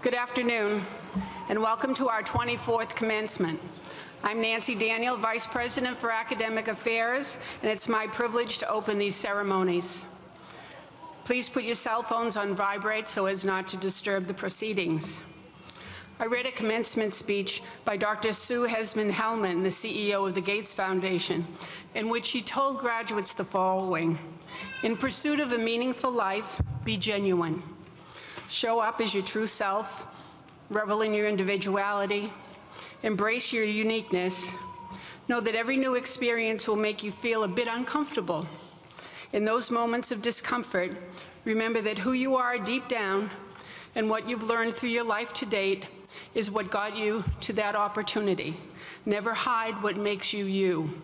Good afternoon, and welcome to our 24th commencement. I'm Nancy Daniel, Vice President for Academic Affairs, and it's my privilege to open these ceremonies. Please put your cell phones on vibrate so as not to disturb the proceedings. I read a commencement speech by Dr. Sue Hesman-Hellman, the CEO of the Gates Foundation, in which she told graduates the following: in pursuit of a meaningful life, be genuine. Show up as your true self, revel in your individuality, embrace your uniqueness. Know that every new experience will make you feel a bit uncomfortable. In those moments of discomfort, remember that who you are deep down and what you've learned through your life to date is what got you to that opportunity. Never hide what makes you you.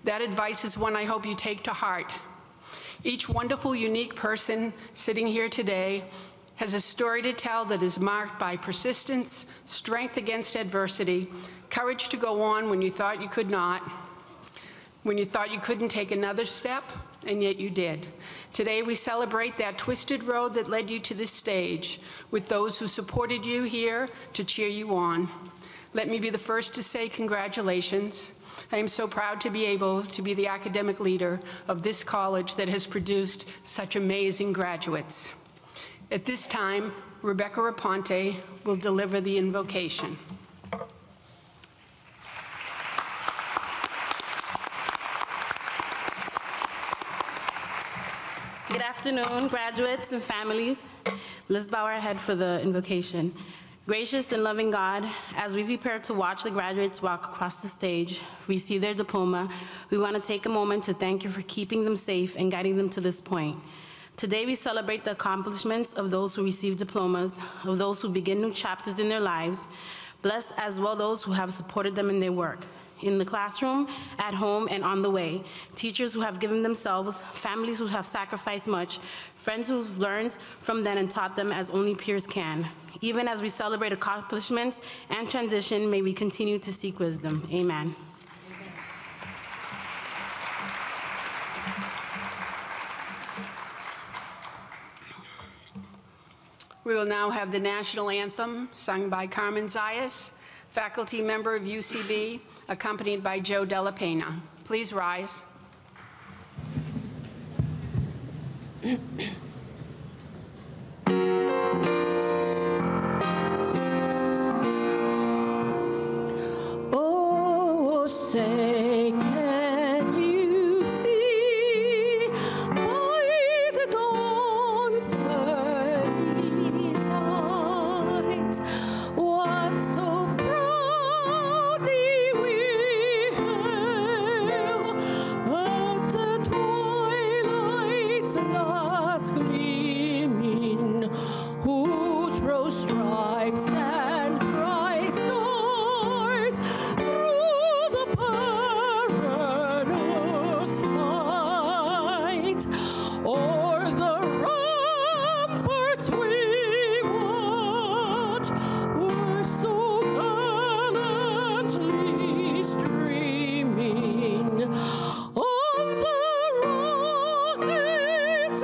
That advice is one I hope you take to heart. Each wonderful, unique person sitting here today has a story to tell that is marked by persistence, strength against adversity, courage to go on when you thought you could not, when you thought you couldn't take another step, and yet you did. Today we celebrate that twisted road that led you to this stage with those who supported you here to cheer you on. Let me be the first to say congratulations. I am so proud to be able to be the academic leader of this college that has produced such amazing graduates. At this time, Rebecca Raponte will deliver the invocation. Good afternoon, graduates and families. Let's bow our head for the invocation. Gracious and loving God, as we prepare to watch the graduates walk across the stage, receive their diploma, we want to take a moment to thank you for keeping them safe and guiding them to this point. Today we celebrate the accomplishments of those who receive diplomas, of those who begin new chapters in their lives. Bless as well those who have supported them in their work, in the classroom, at home, and on the way. Teachers who have given themselves, families who have sacrificed much, friends who've learned from them and taught them as only peers can. Even as we celebrate accomplishments and transition, may we continue to seek wisdom. Amen. We will now have the national anthem sung by Carmen Zayas, faculty member of UCB, accompanied by Joe Della Pena. Please rise. Oh, say, can you see by the dawn's early light what so proudly we hail at the twilight's last gleaming, whose rose stripes and bright stars through the perilous fight o'er the ramparts we watch were so gallantly streaming on the rockets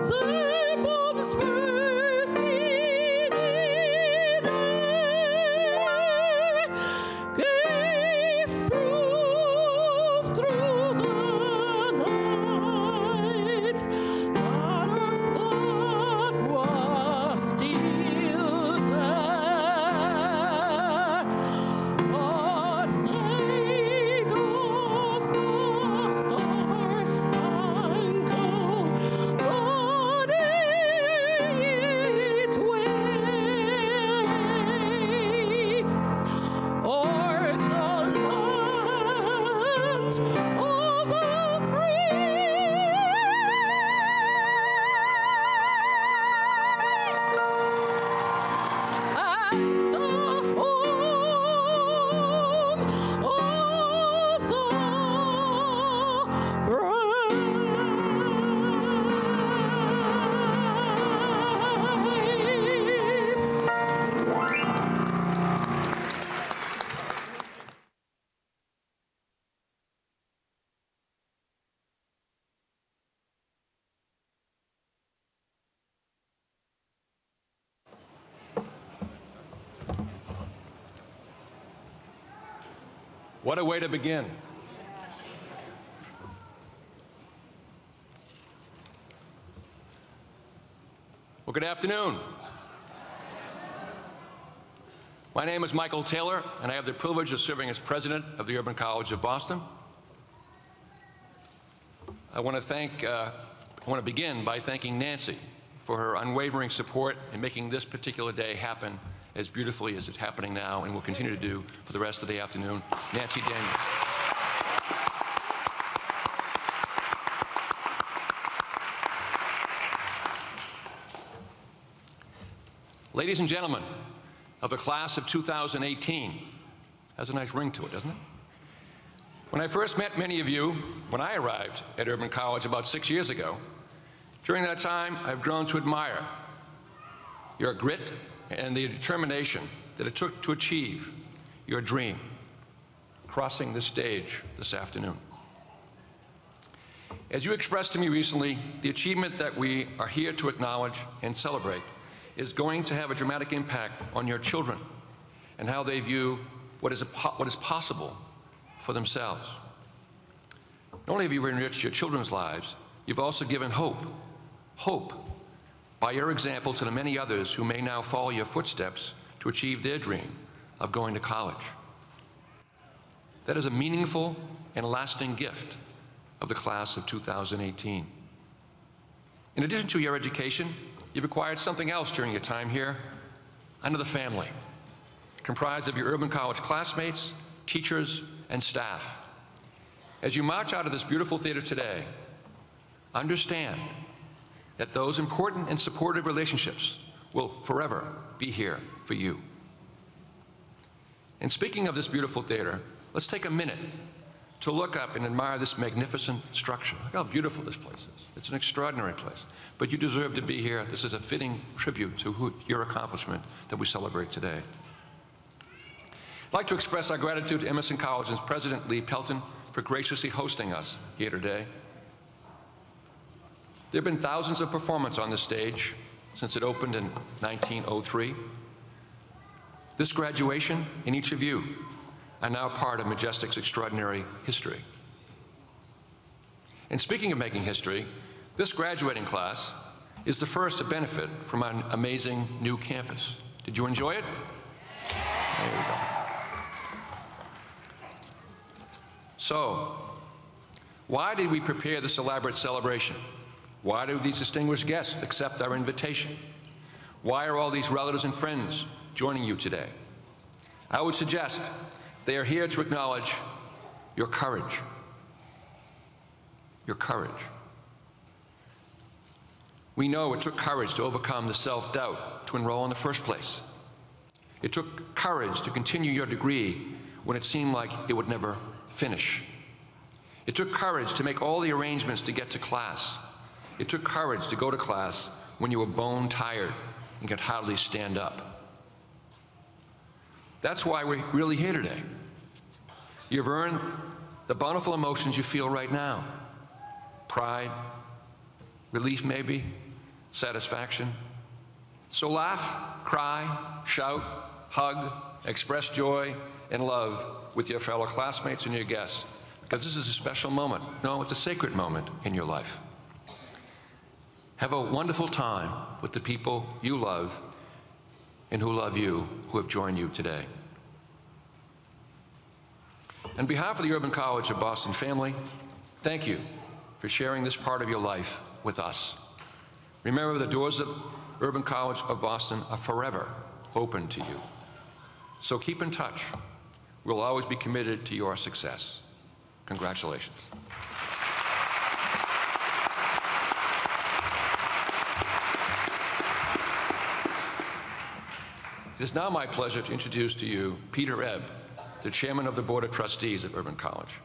their bombs bursting in air gave proof through the night that our flag was still there. Oh, say does the star-spangled banner yet wave o'er the land of the and the home of the brave. What a way to begin. Well, good afternoon. My name is Michael Taylor, and I have the privilege of serving as president of the Urban College of Boston. I want to begin by thanking Nancy for her unwavering support in making this particular day happen as beautifully as it's happening now and will continue to do for the rest of the afternoon. Nancy Daniel. Ladies and gentlemen of the class of 2018, has a nice ring to it, doesn't it? When I first met many of you when I arrived at Urban College about 6 years ago, during that time I've grown to admire your grit and the determination that it took to achieve your dream, crossing this stage this afternoon. As you expressed to me recently, the achievement that we are here to acknowledge and celebrate is going to have a dramatic impact on your children and how they view what is possible for themselves. Not only have you enriched your children's lives, you've also given hope by your example to the many others who may now follow your footsteps to achieve their dream of going to college. That is a meaningful and lasting gift of the class of 2018. In addition to your education, you've acquired something else during your time here, another family, comprised of your Urban College classmates, teachers, and staff. As you march out of this beautiful theater today, understand that those important and supportive relationships will forever be here for you. And speaking of this beautiful theater, let's take a minute to look up and admire this magnificent structure. Look how beautiful this place is. It's an extraordinary place. But you deserve to be here. This is a fitting tribute to your accomplishment that we celebrate today. I'd like to express our gratitude to Emerson College's President Lee Pelton for graciously hosting us here today. There have been thousands of performances on this stage since it opened in 1903. This graduation and each of you are now part of Majestic's extraordinary history. And speaking of making history, this graduating class is the first to benefit from an amazing new campus. Did you enjoy it? There you go. So, why did we prepare this elaborate celebration? Why do these distinguished guests accept our invitation? Why are all these relatives and friends joining you today? I would suggest they are here to acknowledge your courage. Your courage. We know it took courage to overcome the self-doubt to enroll in the first place. It took courage to continue your degree when it seemed like it would never finish. It took courage to make all the arrangements to get to class. It took courage to go to class when you were bone tired and could hardly stand up. That's why we're really here today. You've earned the bountiful emotions you feel right now. Pride, relief maybe, satisfaction. So laugh, cry, shout, hug, express joy and love with your fellow classmates and your guests, because this is a special moment. No, it's a sacred moment in your life. Have a wonderful time with the people you love and who love you, who have joined you today. On behalf of the Urban College of Boston family, thank you for sharing this part of your life with us. Remember, the doors of Urban College of Boston are forever open to you. So keep in touch. We'll always be committed to your success. Congratulations. It is now my pleasure to introduce to you Peter Ebb, the Chairman of the Board of Trustees of Urban College.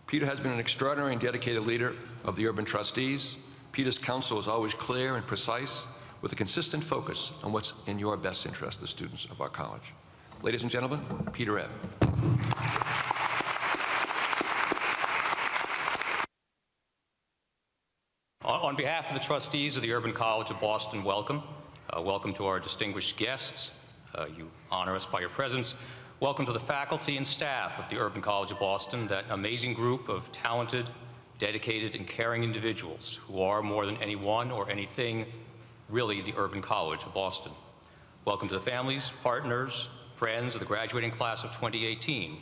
Peter has been an extraordinary and dedicated leader of the Urban Trustees. Peter's counsel is always clear and precise, with a consistent focus on what's in your best interest, the students of our college. Ladies and gentlemen, Peter Ebb. On behalf of the trustees of the Urban College of Boston, welcome. Welcome to our distinguished guests. You honor us by your presence. Welcome to the faculty and staff of the Urban College of Boston, that amazing group of talented, dedicated, and caring individuals who are, more than anyone or anything, really the Urban College of Boston. Welcome to the families, partners, friends of the graduating class of 2018.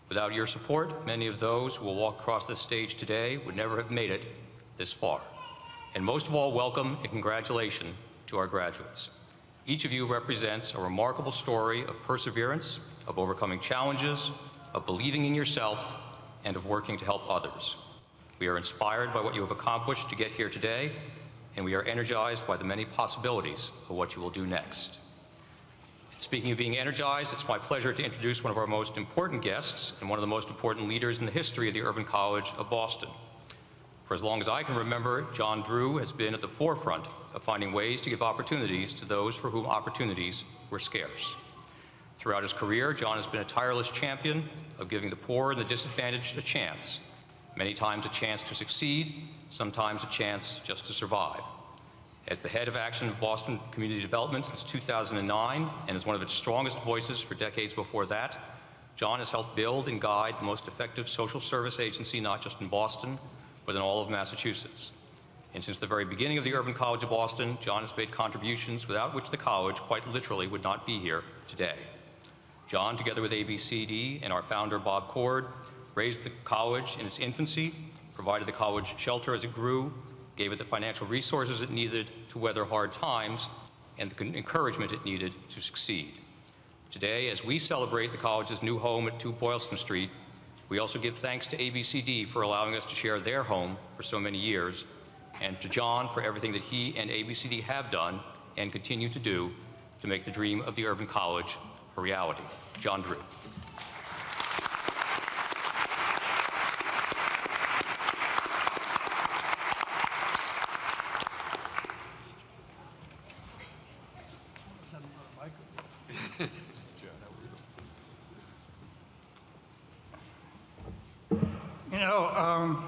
Without your support, many of those who will walk across this stage today would never have made it this far. And most of all, welcome and congratulations to our graduates. Each of you represents a remarkable story of perseverance, of overcoming challenges, of believing in yourself, and of working to help others. We are inspired by what you have accomplished to get here today, and we are energized by the many possibilities of what you will do next. Speaking of being energized, it's my pleasure to introduce one of our most important guests and one of the most important leaders in the history of the Urban College of Boston. For as long as I can remember, John Drew has been at the forefront of finding ways to give opportunities to those for whom opportunities were scarce. Throughout his career, John has been a tireless champion of giving the poor and the disadvantaged a chance, many times a chance to succeed, sometimes a chance just to survive. As the head of Action of Boston Community Development since 2009, and as one of its strongest voices for decades before that, John has helped build and guide the most effective social service agency not just in Boston, but in all of Massachusetts. And since the very beginning of the Urban College of Boston, John has made contributions without which the college quite literally would not be here today. John, together with ABCD and our founder, Bob Cord, raised the college in its infancy, provided the college shelter as it grew, gave it the financial resources it needed to weather hard times, and the encouragement it needed to succeed. Today, as we celebrate the college's new home at 2 Boylston Street, we also give thanks to ABCD for allowing us to share their home for so many years, and to John for everything that he and ABCD have done and continue to do to make the dream of the Urban College a reality. John Drew. You know,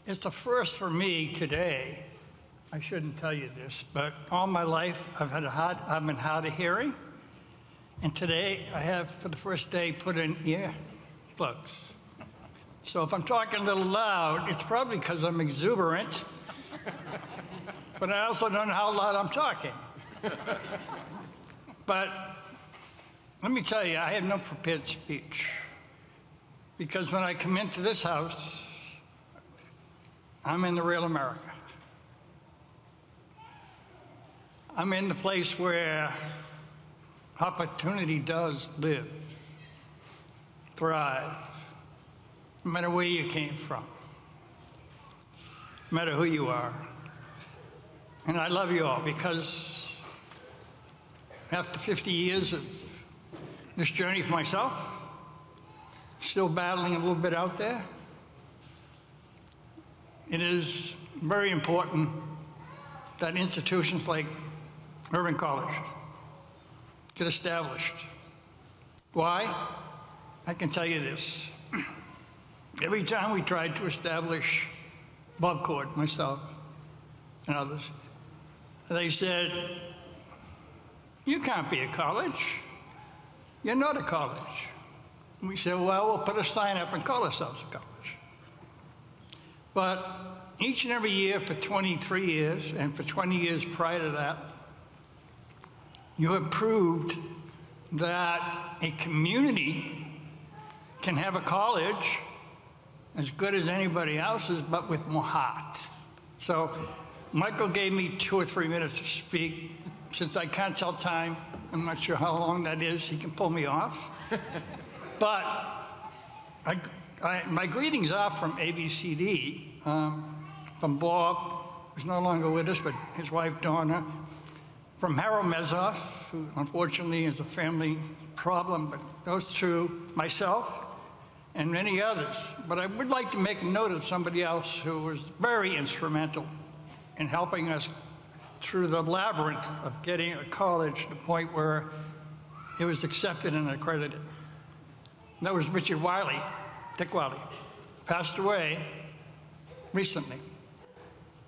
it's a first for me today. I shouldn't tell you this, but all my life I've been hard of hearing, and today I have, for the first day, put in earplugs. So if I'm talking a little loud, it's probably because I'm exuberant, but I also don't know how loud I'm talking. But let me tell you, I have no prepared speech. Because when I come into this house, I'm in the real America. I'm in the place where opportunity does live, thrive, no matter where you came from, no matter who you are. And I love you all because after 50 years of this journey for myself, still battling a little bit out there, it is very important that institutions like Urban College get established. Why? I can tell you this. Every time we tried to establish Bob Cord, myself, and others, they said, "You can't be a college. You're not a college." And we said, "Well, we'll put a sign up and call ourselves a college." But each and every year for 23 years, and for 20 years prior to that, you have proved that a community can have a college as good as anybody else's, but with more heart. So Michael gave me 2 or 3 minutes to speak. Since I can't tell time, I'm not sure how long that is, he can pull me off. But my greetings are from ABCD, from Bob, who's no longer with us, but his wife Donna, from Harold Mezoff, who unfortunately is a family problem, but those two, myself, and many others. But I would like to make a note of somebody else who was very instrumental in helping us through the labyrinth of getting a college to the point where it was accepted and accredited. And that was Richard Wiley, Dick Wiley, passed away recently.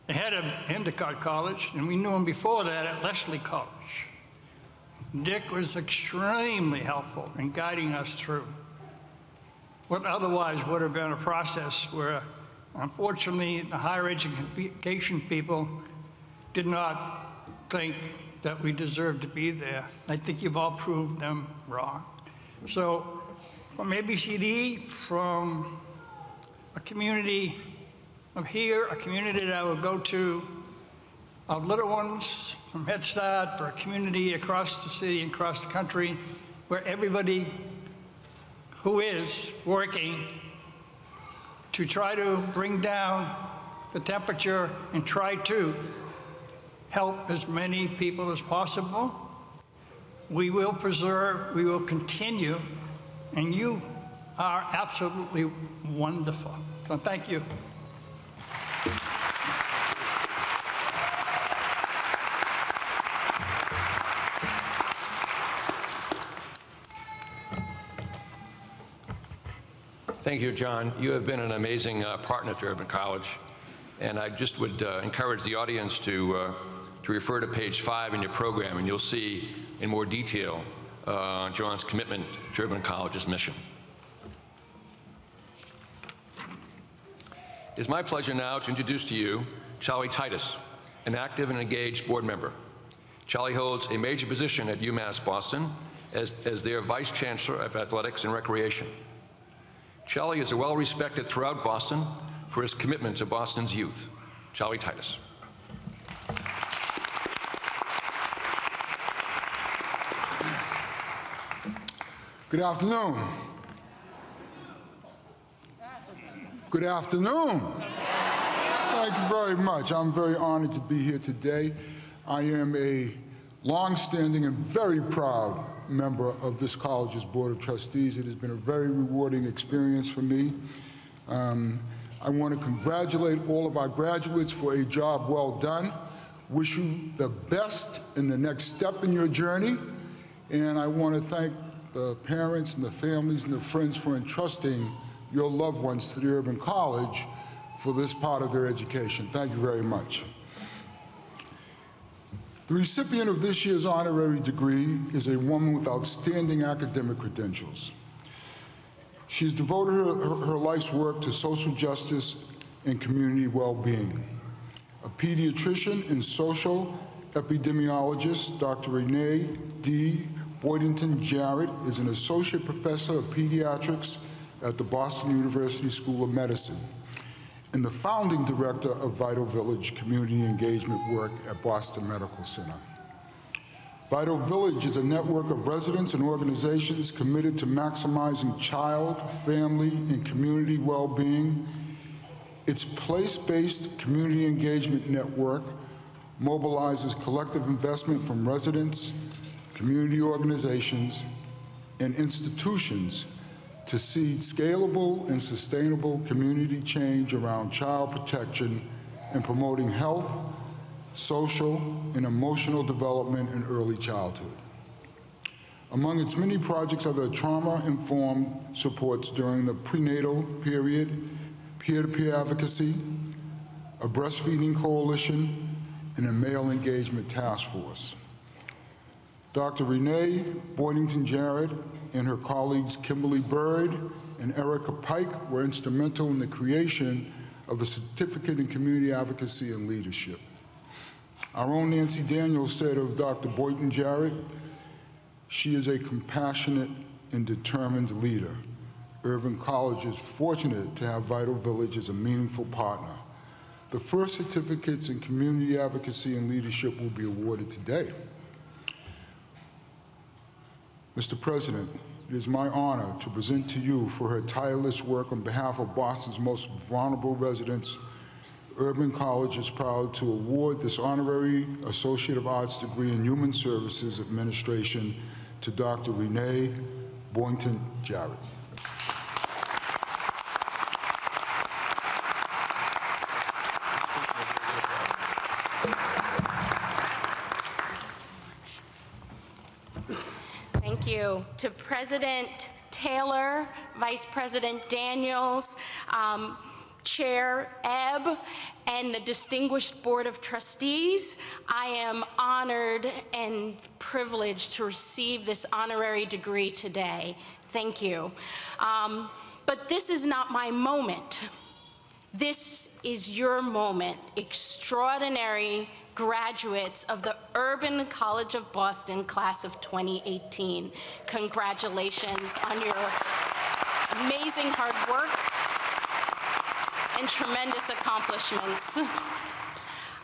The head of Endicott College, and we knew him before that at Lesley College. Dick was extremely helpful in guiding us through what otherwise would have been a process where, unfortunately, the higher education people did not think that we deserved to be there. I think you've all proved them wrong. So from ABCD, from a community of here, a community that I will go to, of little ones, from Head Start, for a community across the city and across the country, where everybody who is working to try to bring down the temperature and try to help as many people as possible. We will preserve, we will continue, and you are absolutely wonderful. So thank you. Thank you, John. You have been an amazing partner to Urban College, and I just would encourage the audience to refer to page 5 in your program, and you'll see in more detail John's commitment to Urban College's mission. It is my pleasure now to introduce to you Charlie Titus, an active and engaged board member. Charlie holds a major position at UMass Boston as their Vice Chancellor of Athletics and Recreation. Charlie is well respected throughout Boston for his commitment to Boston's youth. Charlie Titus. Good afternoon. Good afternoon. Thank you very much. I'm very honored to be here today. I am a long-standing and very proud member of this college's Board of Trustees. It has been a very rewarding experience for me. I want to congratulate all of our graduates for a job well done. Wish you the best in the next step in your journey. And I want to thank the parents and the families and the friends for entrusting your loved ones to the Urban College for this part of their education. Thank you very much. The recipient of this year's honorary degree is a woman with outstanding academic credentials. She's devoted her life's work to social justice and community well-being. A pediatrician and social epidemiologist, Dr. Renee D. Boydington Jarrett is an associate professor of pediatrics at the Boston University School of Medicine and the founding director of Vital Village community engagement work at Boston Medical Center. Vital Village is a network of residents and organizations committed to maximizing child, family, and community well-being. Its place-based community engagement network mobilizes collective investment from residents, community organizations, and institutions to seed scalable and sustainable community change around child protection and promoting health, social, and emotional development in early childhood. Among its many projects are the trauma-informed supports during the prenatal period, peer-to-peer advocacy, a breastfeeding coalition, and a male engagement task force. Dr. Renee Boynton Jarrett and her colleagues Kimberly Bird and Erica Pike were instrumental in the creation of the Certificate in Community Advocacy and Leadership. Our own Nancy Daniels said of Dr. Boynton Jarrett, she is a compassionate and determined leader. Urban College is fortunate to have Vital Village as a meaningful partner. The first certificates in community advocacy and leadership will be awarded today. Mr. President, it is my honor to present to you for her tireless work on behalf of Boston's most vulnerable residents. Urban College is proud to award this honorary Associate of Arts degree in Human Services Administration to Dr. Renee Boynton Jarrett. Thank you to President Taylor, Vice President Daniels, Chair Ebb, and the distinguished Board of Trustees. I am honored and privilege to receive this honorary degree today. Thank you. But this is not my moment. This is your moment, extraordinary graduates of the Urban College of Boston class of 2018. Congratulations on your amazing hard work and tremendous accomplishments.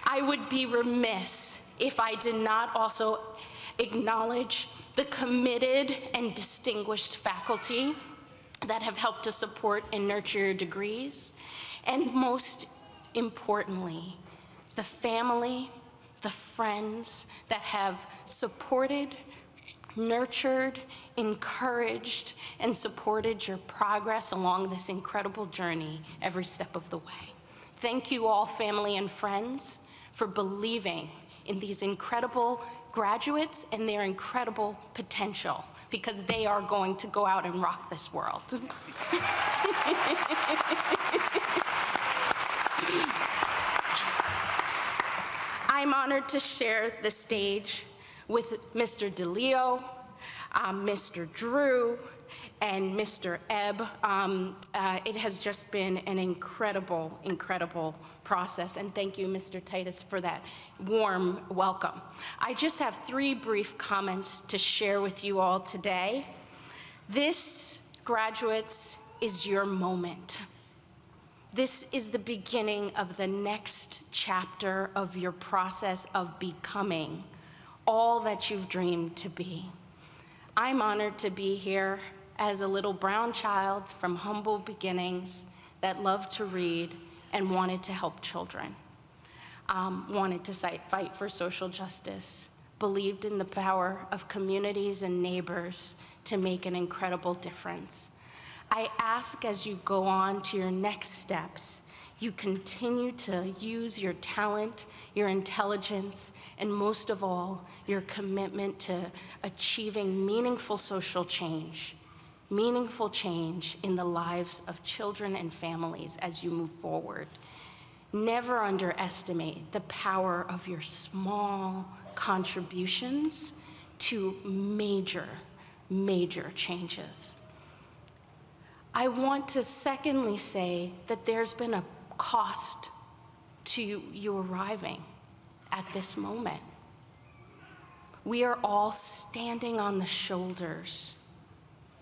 I would be remiss if I did not also acknowledge the committed and distinguished faculty that have helped to support and nurture your degrees, and most importantly, the family, the friends that have supported, nurtured, encouraged, and supported your progress along this incredible journey every step of the way. Thank you all, family and friends, for believing in these incredible graduates and their incredible potential, because they are going to go out and rock this world. I'm honored to share the stage with Mr. DeLeo, Mr. Drew, and Mr. Ebb. It has just been an incredible, incredible process, and thank you, Mr. Titus, for that warm welcome. I just have 3 brief comments to share with you all today. This, graduates, is your moment. This is the beginning of the next chapter of your process of becoming all that you've dreamed to be. I'm honored to be here as a little brown child from humble beginnings that loved to read and wanted to help children, wanted to fight for social justice, believed in the power of communities and neighbors to make an incredible difference. I ask, as you go on to your next steps, you continue to use your talent, your intelligence, and most of all, your commitment to achieving meaningful social change in the lives of children and families as you move forward. Never underestimate the power of your small contributions to major, major changes. I want to secondly say that there's been a cost to you arriving at this moment. We are all standing on the shoulders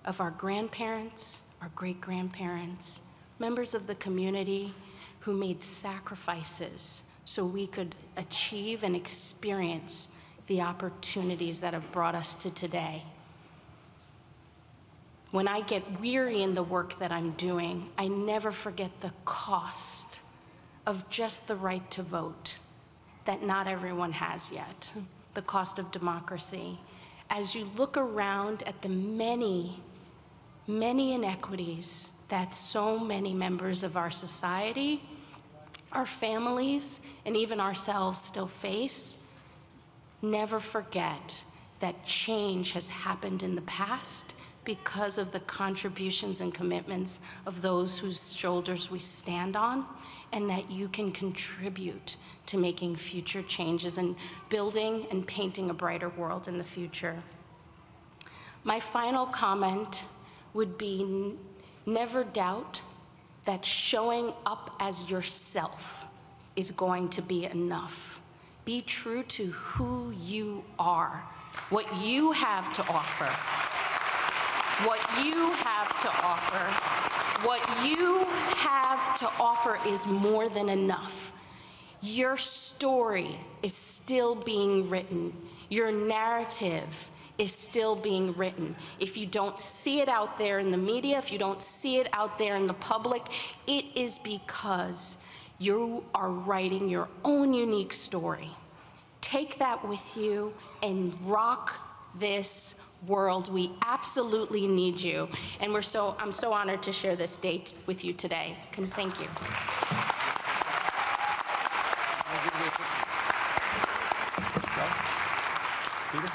of our grandparents, our great-grandparents, members of the community who made sacrifices so we could achieve and experience the opportunities that have brought us to today. When I get weary in the work that I'm doing, I never forget the cost of just the right to vote that not everyone has yet, the cost of democracy. As you look around at the many, many inequities that so many members of our society, our families, and even ourselves still face, never forget that change has happened in the past because of the contributions and commitments of those whose shoulders we stand on, and that you can contribute to making future changes and building and painting a brighter world in the future. My final comment would be, never doubt that showing up as yourself is going to be enough. Be true to who you are, what you have to offer. What you have to offer, what you have to offer is more than enough. Your story is still being written. Your narrative is still being written. If you don't see it out there in the media, if you don't see it out there in the public, it is because you are writing your own unique story. Take that with you and rock this world. We absolutely need you. And I'm so honored to share this date with you today. Thank you. Peter?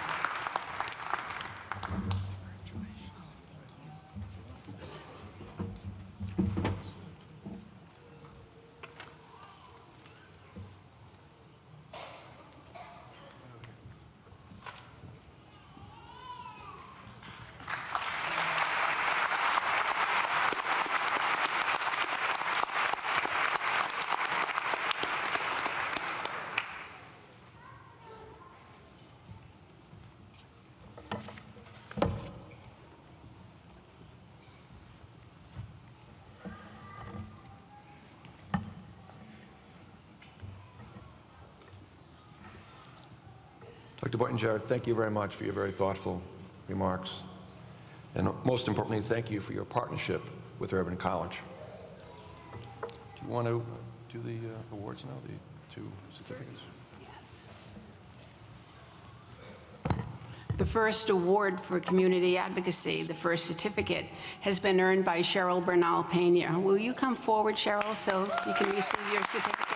Dr. Boynton-Jarrett, thank you very much for your very thoughtful remarks. And most importantly, thank you for your partnership with Urban College. Do you want to do the awards now, the two certificates? The first award for community advocacy, the first certificate, has been earned by Cheryl Bernal Pena. Will you come forward, Cheryl, so you can receive your certificate?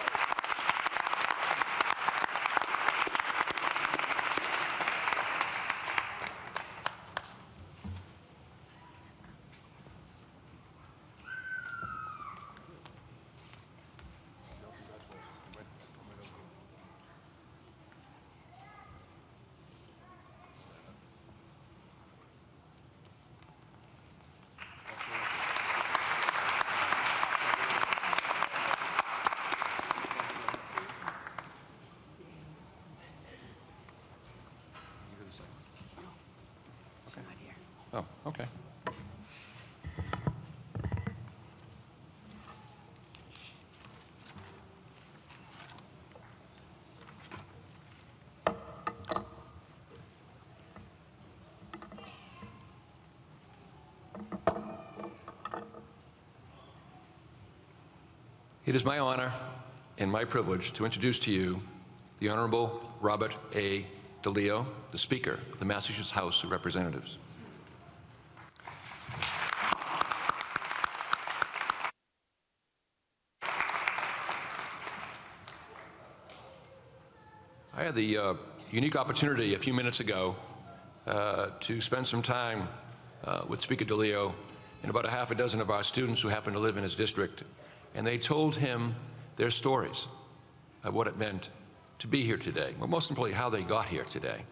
Oh, okay. It is my honor and my privilege to introduce to you the Honorable Robert A. DeLeo, the Speaker of the Massachusetts House of Representatives. I had the unique opportunity a few minutes ago to spend some time with Speaker DeLeo and about a half a dozen of our students who happen to live in his district, and they told him their stories of what it meant to be here today, but most importantly, how they got here today.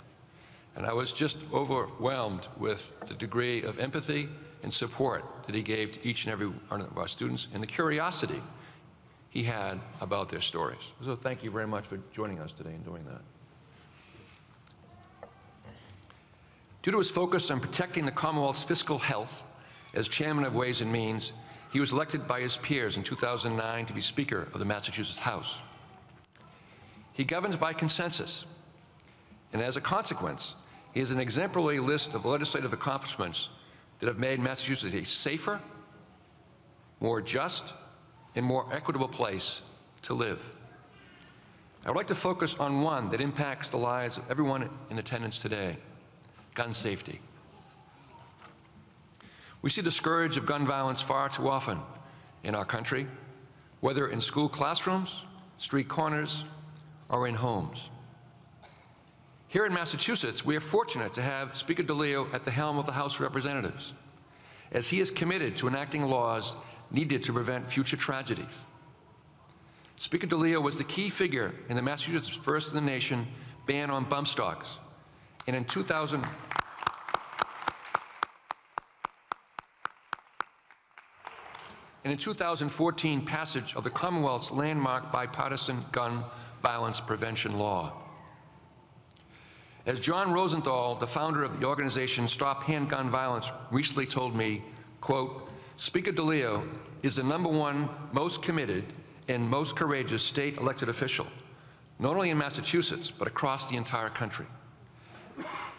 And I was just overwhelmed with the degree of empathy and support that he gave to each and every one of our students and the curiosity he had about their stories. So thank you very much for joining us today and doing that. Due to his focus on protecting the Commonwealth's fiscal health as chairman of Ways and Means, he was elected by his peers in 2009 to be Speaker of the Massachusetts House. He governs by consensus, and as a consequence, he has an exemplary list of legislative accomplishments that have made Massachusetts a safer, more just, and more equitable place to live. I would like to focus on one that impacts the lives of everyone in attendance today: gun safety. We see the scourge of gun violence far too often in our country, whether in school classrooms, street corners, or in homes. Here in Massachusetts, we are fortunate to have Speaker DeLeo at the helm of the House of Representatives, as he is committed to enacting laws needed to prevent future tragedies. Speaker DeLeo was the key figure in the Massachusetts' first in the nation ban on bump stocks, and in 2014 passage of the Commonwealth's landmark bipartisan gun violence prevention law. As John Rosenthal, the founder of the organization Stop Handgun Violence, recently told me, quote, Speaker DeLeo is the #1 most committed and most courageous state elected official, not only in Massachusetts, but across the entire country,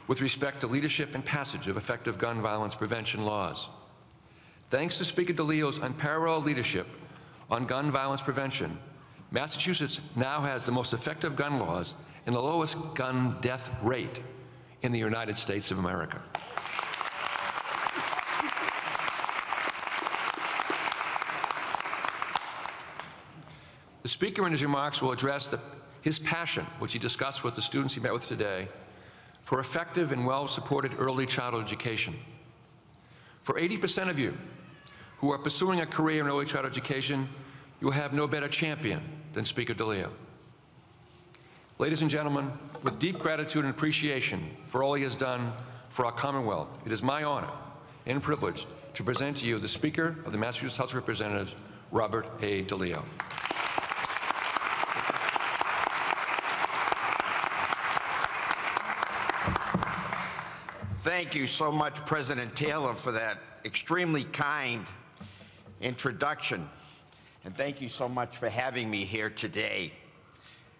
with respect to leadership and passage of effective gun violence prevention laws. Thanks to Speaker DeLeo's unparalleled leadership on gun violence prevention, Massachusetts now has the most effective gun laws and the lowest gun death rate in the United States of America. The Speaker in his remarks will address his passion, which he discussed with the students he met with today, for effective and well-supported early childhood education. For 80% of you who are pursuing a career in early childhood education, you will have no better champion than Speaker DeLeo. Ladies and gentlemen, with deep gratitude and appreciation for all he has done for our Commonwealth, it is my honor and privilege to present to you the Speaker of the Massachusetts House of Representatives, Robert A. DeLeo. Thank you so much, President Taylor, for that extremely kind introduction. And thank you so much for having me here today.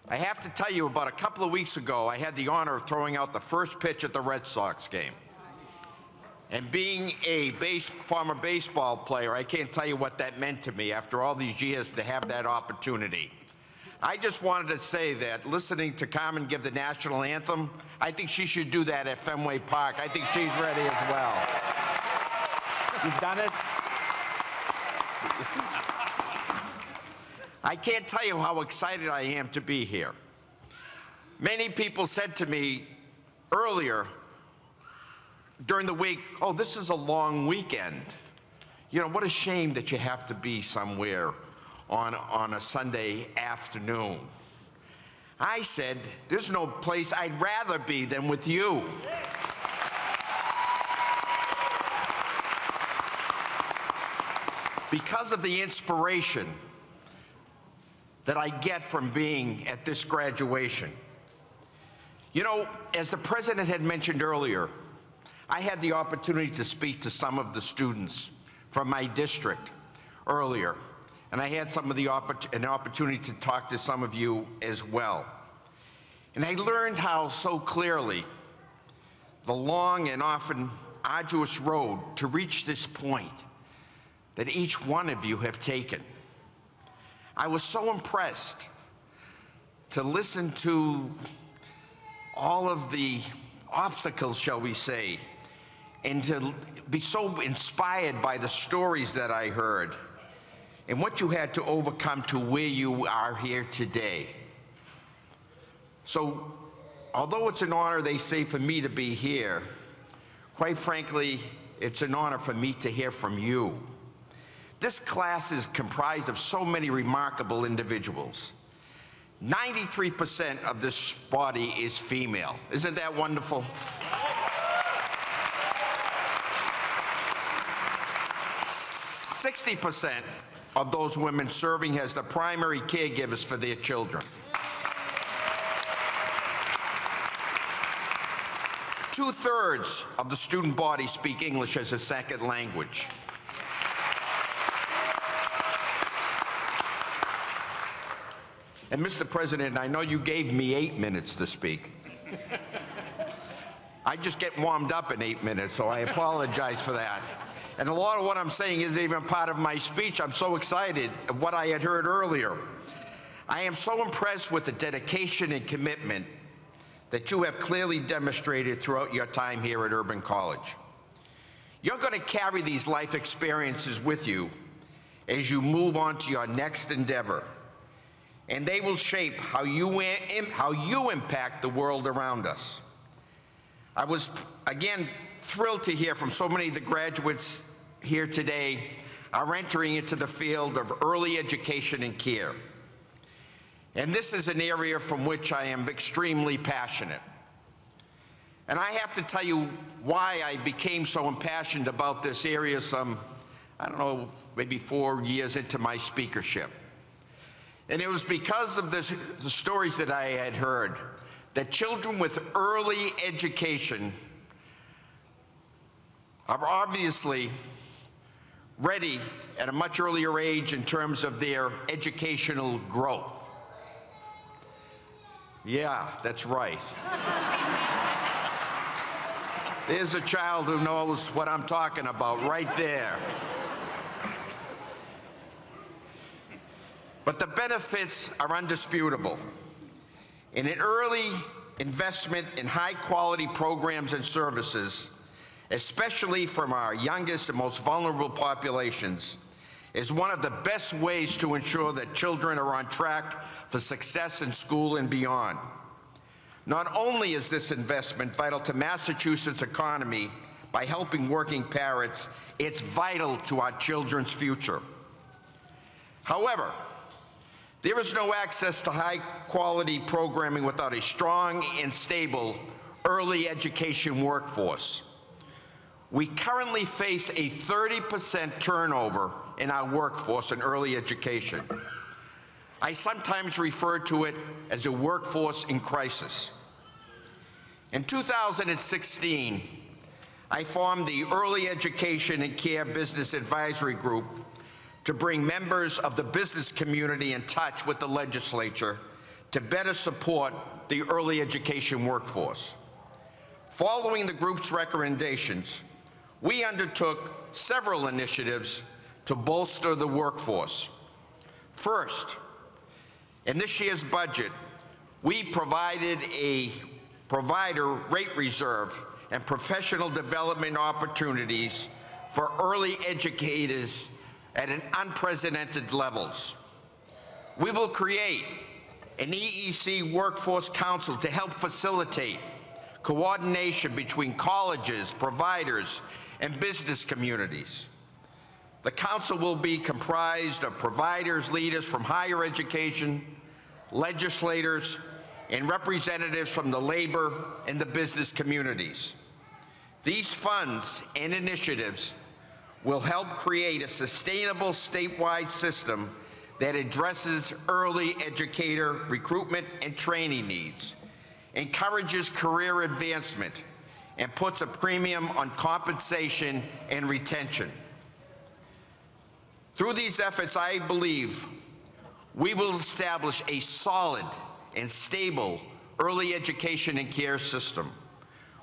I have to tell you, about a couple of weeks ago, I had the honor of throwing out the first pitch at the Red Sox game. And being a former baseball player, I can't tell you what that meant to me after all these years to have that opportunity. I just wanted to say that listening to Carmen give the national anthem, I think she should do that at Fenway Park. I think she's ready as well. You've done it? I can't tell you how excited I am to be here. Many people said to me earlier during the week, oh, this is a long weekend. You know, what a shame that you have to be somewhere on a Sunday afternoon. I said, there's no place I'd rather be than with you. Because of the inspiration that I get from being at this graduation. You know, as the president had mentioned earlier, I had the opportunity to speak to some of the students from my district earlier, and I had an opportunity to talk to some of you as well. And I learned how so clearly the long and often arduous road to reach this point that each one of you have taken. I was so impressed to listen to all of the obstacles, shall we say, and to be so inspired by the stories that I heard and what you had to overcome to where you are here today. So, although it's an honor, they say, for me to be here, quite frankly, it's an honor for me to hear from you. This class is comprised of so many remarkable individuals. 93% of this body is female. Isn't that wonderful? 60% of those women serving as the primary caregivers for their children. 2/3 of the student body speak English as a second language. And Mr. President, I know you gave me 8 minutes to speak. I just get warmed up in 8 minutes, so I apologize for that. And a lot of what I'm saying isn't even part of my speech. I'm so excited of what I had heard earlier. I am so impressed with the dedication and commitment that you have clearly demonstrated throughout your time here at Urban College. You're going to carry these life experiences with you as you move on to your next endeavor. And they will shape how you impact the world around us. I was, again, thrilled to hear from so many of the graduates here today are entering into the field of early education and care. And this is an area from which I am extremely passionate. And I have to tell you why I became so impassioned about this area some, I don't know, maybe 4 years into my speakership. And it was because of the stories that I had heard that children with early education are obviously ready at a much earlier age in terms of their educational growth. Yeah, that's right. There's a child who knows what I'm talking about right there. But the benefits are undisputable. And an early investment in high-quality programs and services, especially from our youngest and most vulnerable populations, is one of the best ways to ensure that children are on track for success in school and beyond. Not only is this investment vital to Massachusetts' economy by helping working parents, it's vital to our children's future. However, there is no access to high-quality programming without a strong and stable early education workforce. We currently face a 30% turnover in our workforce in early education. I sometimes refer to it as a workforce in crisis. In 2016, I formed the Early Education and Care Business Advisory Group to bring members of the business community in touch with the legislature to better support the early education workforce. Following the group's recommendations, we undertook several initiatives to bolster the workforce. First, in this year's budget, we provided a provider rate reserve and professional development opportunities for early educators at an unprecedented levels. We will create an EEC Workforce Council to help facilitate coordination between colleges, providers, and business communities. The council will be comprised of providers, leaders from higher education, legislators, and representatives from the labor and the business communities. These funds and initiatives will help create a sustainable statewide system that addresses early educator recruitment and training needs, encourages career advancement, and puts a premium on compensation and retention. Through these efforts, I believe we will establish a solid and stable early education and care system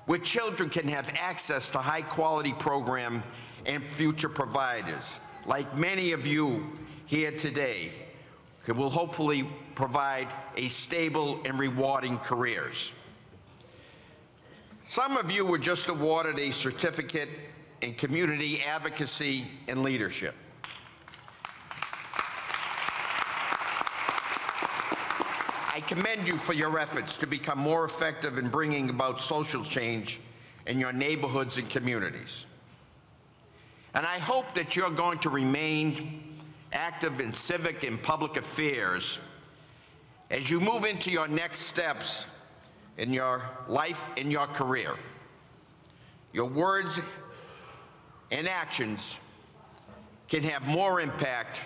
where children can have access to high-quality program and future providers, like many of you here today, who will hopefully provide a stable and rewarding careers. Some of you were just awarded a certificate in community advocacy and leadership. I commend you for your efforts to become more effective in bringing about social change in your neighborhoods and communities. And I hope that you're going to remain active in civic and public affairs as you move into your next steps in your life and your career. Your words and actions can have more impact,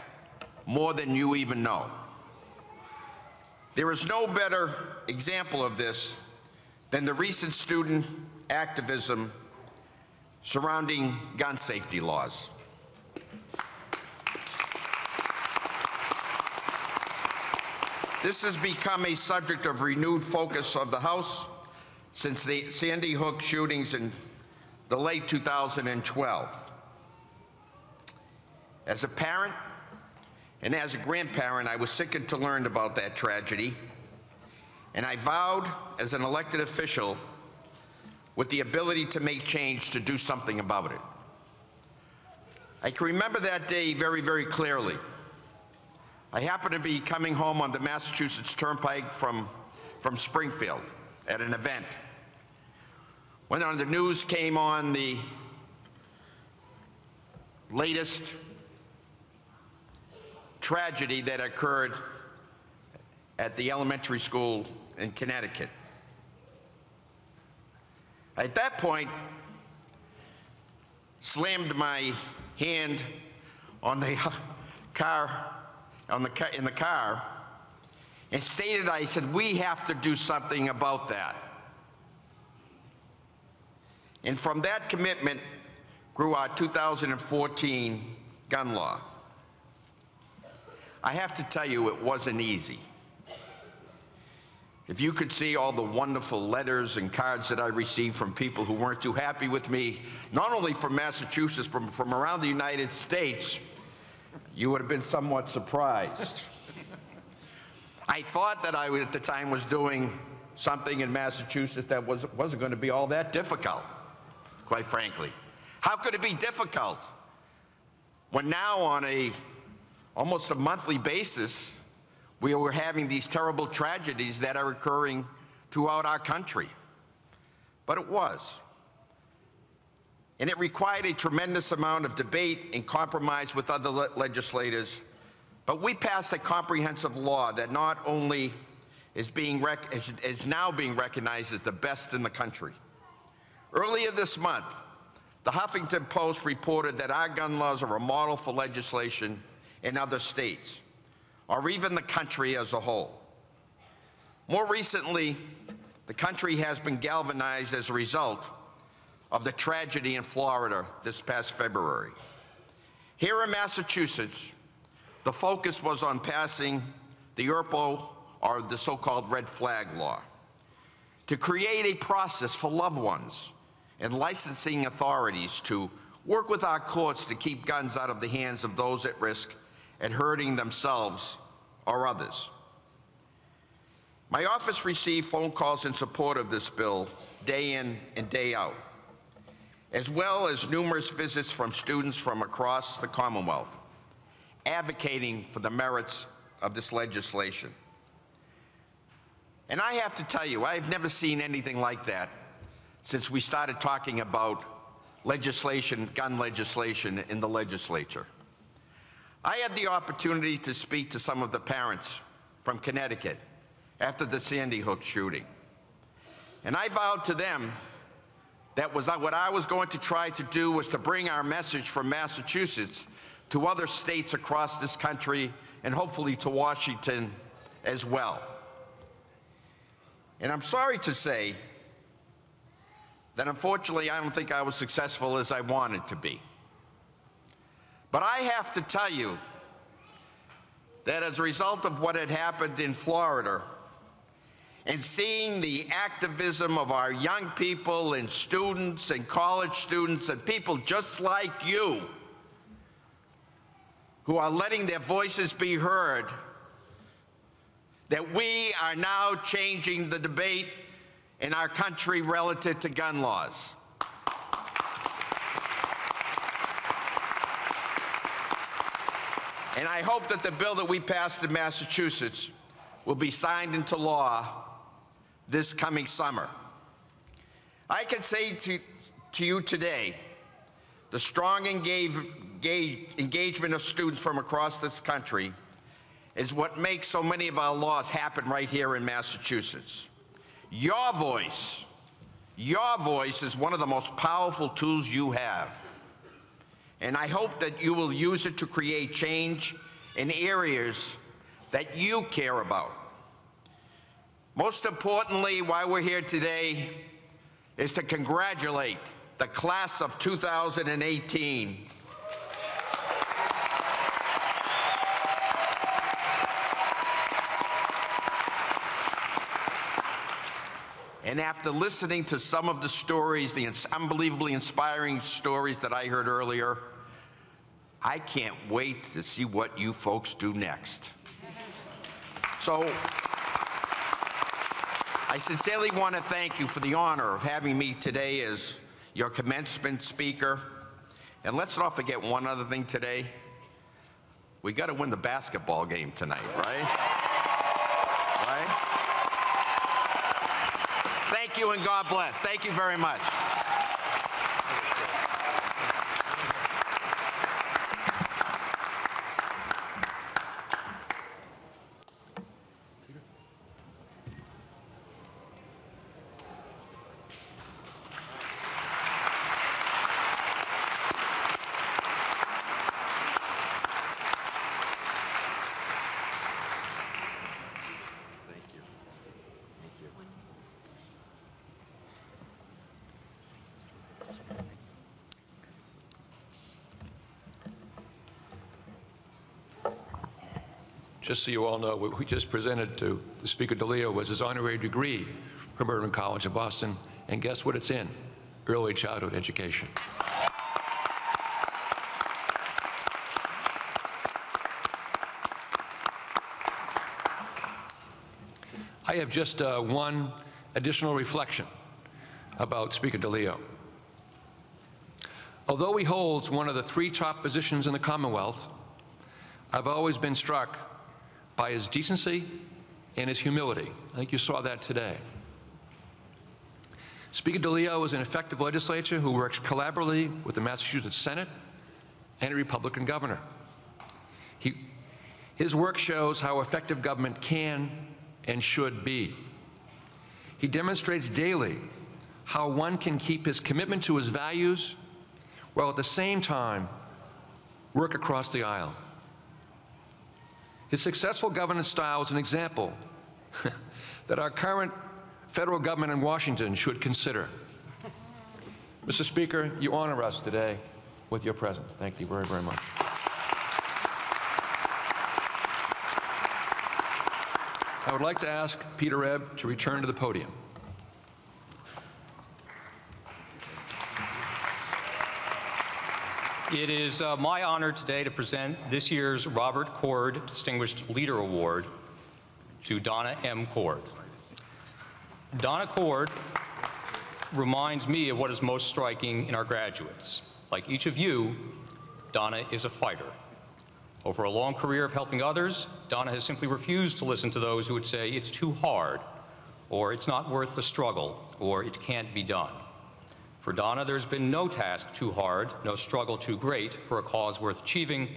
more than you even know. There is no better example of this than the recent student activism surrounding gun safety laws. This has become a subject of renewed focus of the House since the Sandy Hook shootings in the late 2012. As a parent and as a grandparent, I was sickened to learn about that tragedy, and I vowed as an elected official with the ability to make change to do something about it. I can remember that day very, very clearly. I happened to be coming home on the Massachusetts Turnpike from Springfield at an event. When on the news came on the latest tragedy that occurred at the elementary school in Connecticut. At that point, slammed my hand on the car, in the car, and stated, I said, we have to do something about that. And from that commitment grew our 2014 gun law. I have to tell you, it wasn't easy. If you could see all the wonderful letters and cards that I received from people who weren't too happy with me, not only from Massachusetts, but from around the United States, you would have been somewhat surprised. I thought that I, at the time, was doing something in Massachusetts that wasn't going to be all that difficult, quite frankly. How could it be difficult when now on almost a monthly basis, we were having these terrible tragedies that are occurring throughout our country? But it was. And it required a tremendous amount of debate and compromise with other legislators. But we passed a comprehensive law that not only is now being recognized as the best in the country. Earlier this month, the Huffington Post reported that our gun laws are a model for legislation in other states, or even the country as a whole. More recently, the country has been galvanized as a result of the tragedy in Florida this past February. Here in Massachusetts, the focus was on passing the ERPO or the so-called red flag law, to create a process for loved ones and licensing authorities to work with our courts to keep guns out of the hands of those at risk at hurting themselves or others. My office received phone calls in support of this bill day in and day out, as well as numerous visits from students from across the Commonwealth advocating for the merits of this legislation. And I have to tell you, I've never seen anything like that since we started talking about legislation, gun legislation in the legislature. I had the opportunity to speak to some of the parents from Connecticut after the Sandy Hook shooting. And I vowed to them that what I was going to try to do was to bring our message from Massachusetts to other states across this country and hopefully to Washington as well. And I'm sorry to say that unfortunately I don't think I was successful as I wanted to be. But I have to tell you that as a result of what had happened in Florida, and seeing the activism of our young people and students and college students and people just like you who are letting their voices be heard, that we are now changing the debate in our country relative to gun laws. And I hope that the bill that we passed in Massachusetts will be signed into law this coming summer. I can say to you today, the strong engagement of students from across this country is what makes so many of our laws happen right here in Massachusetts. Your voice is one of the most powerful tools you have. And I hope that you will use it to create change in areas that you care about. Most importantly, why we're here today is to congratulate the class of 2018. And after listening to some of the stories, the unbelievably inspiring stories that I heard earlier, I can't wait to see what you folks do next. So, I sincerely want to thank you for the honor of having me today as your commencement speaker. And let's not forget one other thing today. We got to win the basketball game tonight, right? Right? Thank you and God bless. Thank you very much. Just so you all know, what we just presented to the Speaker DeLeo was his honorary degree from Urban College of Boston, and guess what it's in? Early childhood education. I have just one additional reflection about Speaker DeLeo. Although he holds one of the 3 top positions in the Commonwealth, I've always been struck by his decency and his humility. I think you saw that today. Speaker DeLeo is an effective legislator who works collaboratively with the Massachusetts Senate and a Republican governor. His work shows how effective government can and should be. He demonstrates daily how one can keep his commitment to his values while at the same time work across the aisle. His successful governance style is an example that our current federal government in Washington should consider. Mr. Speaker, you honor us today with your presence. Thank you very, very much. I would like to ask Peter Ebb to return to the podium. It is my honor today to present this year's Robert Cord Distinguished Leader Award to Donna M. Cord. Donna Cord reminds me of what is most striking in our graduates. Like each of you, Donna is a fighter. Over a long career of helping others, Donna has simply refused to listen to those who would say it's too hard, or it's not worth the struggle, or it can't be done. For Donna, there's been no task too hard, no struggle too great for a cause worth achieving,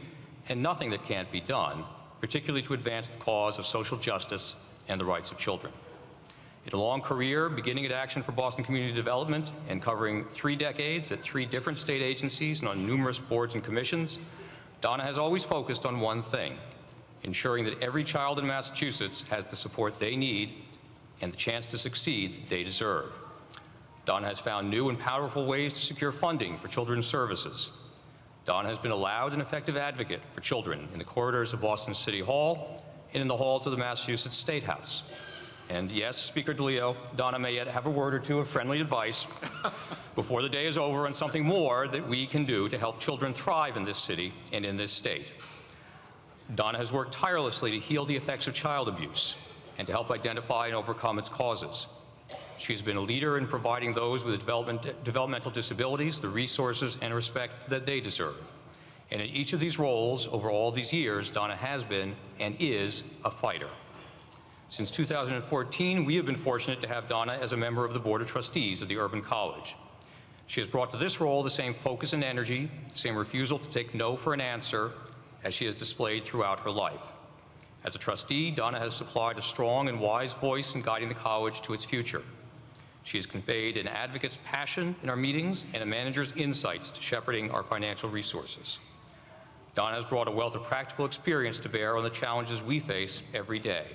and nothing that can't be done, particularly to advance the cause of social justice and the rights of children. In a long career, beginning at Action for Boston Community Development and covering 3 decades at 3 different state agencies and on numerous boards and commissions, Donna has always focused on one thing: ensuring that every child in Massachusetts has the support they need and the chance to succeed that they deserve. Donna has found new and powerful ways to secure funding for children's services. Donna has been a loud and effective advocate for children in the corridors of Boston City Hall and in the halls of the Massachusetts State House. And yes, Speaker DeLeo, Donna may yet have a word or two of friendly advice before the day is over on something more that we can do to help children thrive in this city and in this state. Donna has worked tirelessly to heal the effects of child abuse and to help identify and overcome its causes. She's been a leader in providing those with developmental disabilities the resources and respect that they deserve. And in each of these roles, over all these years, Donna has been and is a fighter. Since 2014, we have been fortunate to have Donna as a member of the Board of Trustees of the Urban College. She has brought to this role the same focus and energy, the same refusal to take no for an answer as she has displayed throughout her life. As a trustee, Donna has supplied a strong and wise voice in guiding the college to its future. She has conveyed an advocate's passion in our meetings and a manager's insights to shepherding our financial resources. Donna has brought a wealth of practical experience to bear on the challenges we face every day.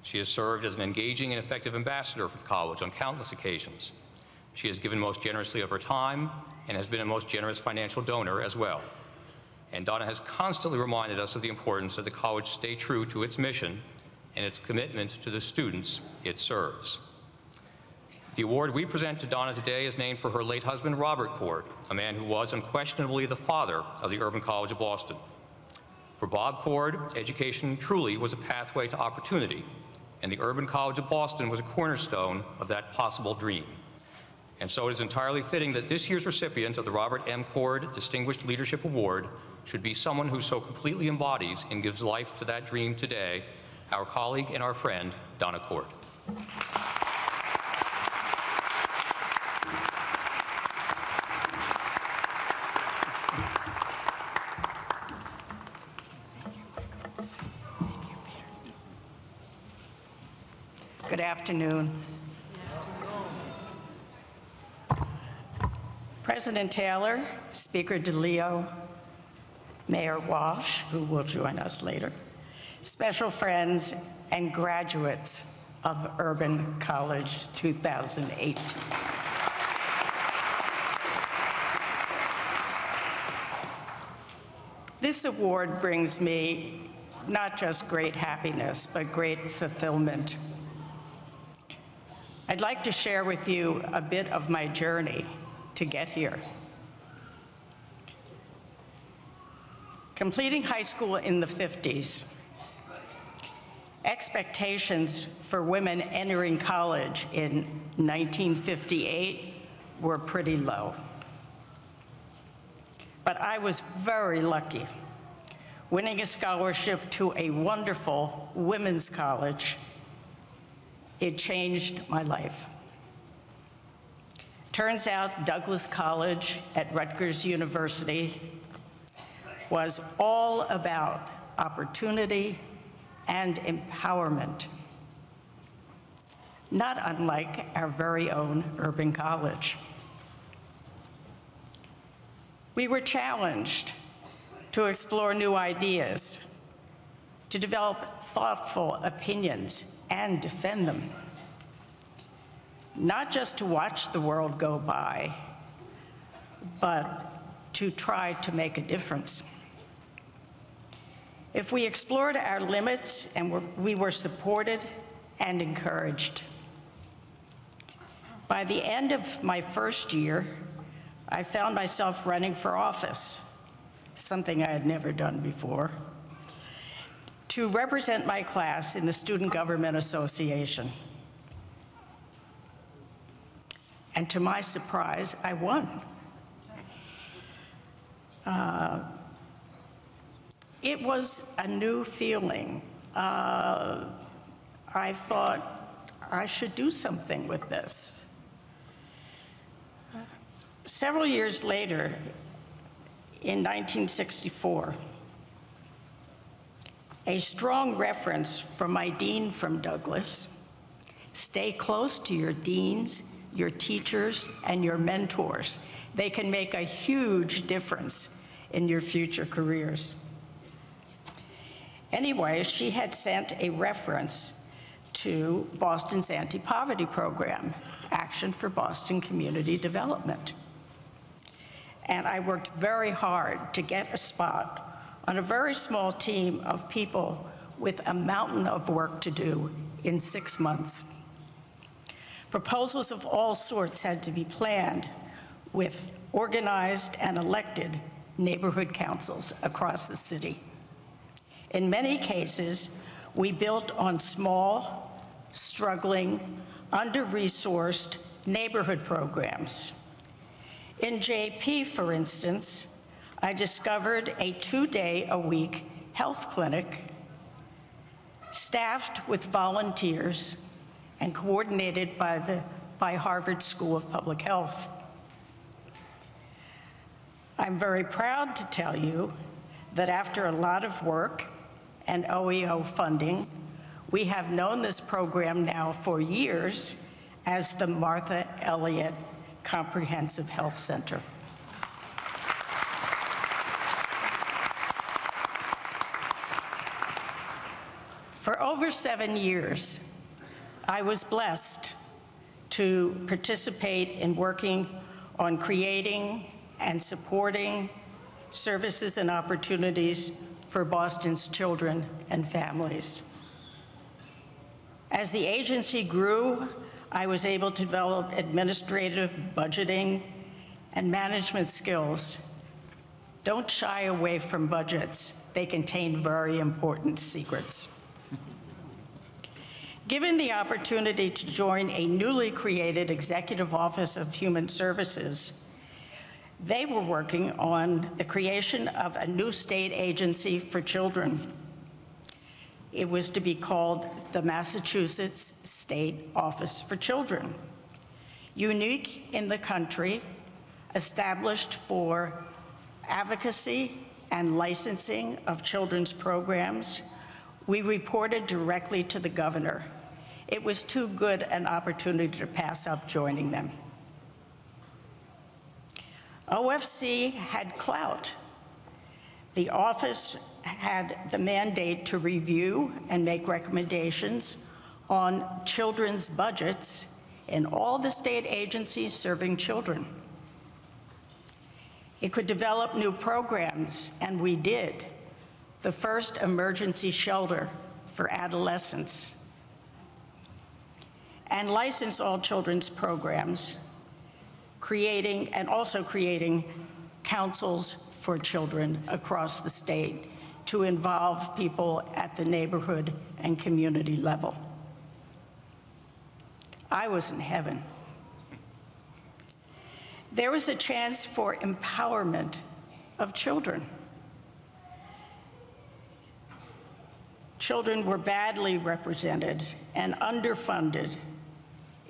She has served as an engaging and effective ambassador for the college on countless occasions. She has given most generously of her time and has been a most generous financial donor as well. And Donna has constantly reminded us of the importance that the college stay true to its mission and its commitment to the students it serves. The award we present to Donna today is named for her late husband, Robert Cord, a man who was unquestionably the father of the Urban College of Boston. For Bob Cord, education truly was a pathway to opportunity, and the Urban College of Boston was a cornerstone of that possible dream. And so it is entirely fitting that this year's recipient of the Robert M. Cord Distinguished Leadership Award should be someone who so completely embodies and gives life to that dream today, our colleague and our friend, Donna Cord. Good afternoon. President Taylor, Speaker DeLeo, Mayor Walsh, who will join us later, special friends and graduates of Urban College 2018. This award brings me not just great happiness, but great fulfillment. I'd like to share with you a bit of my journey to get here. Completing high school in the 50s, expectations for women entering college in 1958 were pretty low. But I was very lucky, winning a scholarship to a wonderful women's college. It changed my life. Turns out Douglas College at Rutgers University was all about opportunity and empowerment, not unlike our very own Urban College. We were challenged to explore new ideas, to develop thoughtful opinions and defend them. Not just to watch the world go by, but to try to make a difference. if we explored our limits and we were supported and encouraged. By the end of my first year, I found myself running for office, something I had never done before, to represent my class in the Student Government Association. And to my surprise, I won. It was a new feeling. I thought I should do something with this. Several years later, in 1964, a strong reference from my dean from Douglas, stay close to your deans, your teachers, and your mentors. They can make a huge difference in your future careers. Anyway, she had sent a reference to Boston's anti-poverty program, Action for Boston Community Development. And I worked very hard to get a spot on a very small team of people with a mountain of work to do in 6 months. Proposals of all sorts had to be planned with organized and elected neighborhood councils across the city. In many cases, we built on small, struggling, under-resourced neighborhood programs. In JP, for instance, I discovered a 2-day-a-week health clinic staffed with volunteers and coordinated by Harvard School of Public Health. I'm very proud to tell you that after a lot of work and OEO funding, we have known this program now for years as the Martha Elliott Comprehensive Health Center. For over 7 years, I was blessed to participate in working on creating and supporting services and opportunities for Boston's children and families. As the agency grew, I was able to develop administrative, budgeting, and management skills. Don't shy away from budgets. They contain very important secrets. Given the opportunity to join a newly created Executive Office of Human Services, they were working on the creation of a new state agency for children. It was to be called the Massachusetts State Office for Children. Unique in the country, established for advocacy and licensing of children's programs, we reported directly to the governor. It was too good an opportunity to pass up joining them. OFC had clout. The office had the mandate to review and make recommendations on children's budgets in all the state agencies serving children. It could develop new programs, and we did. The first emergency shelter for adolescents, and license all children's programs, creating councils for children across the state to involve people at the neighborhood and community level. I was in heaven. There was a chance for empowerment of children. Children were badly represented and underfunded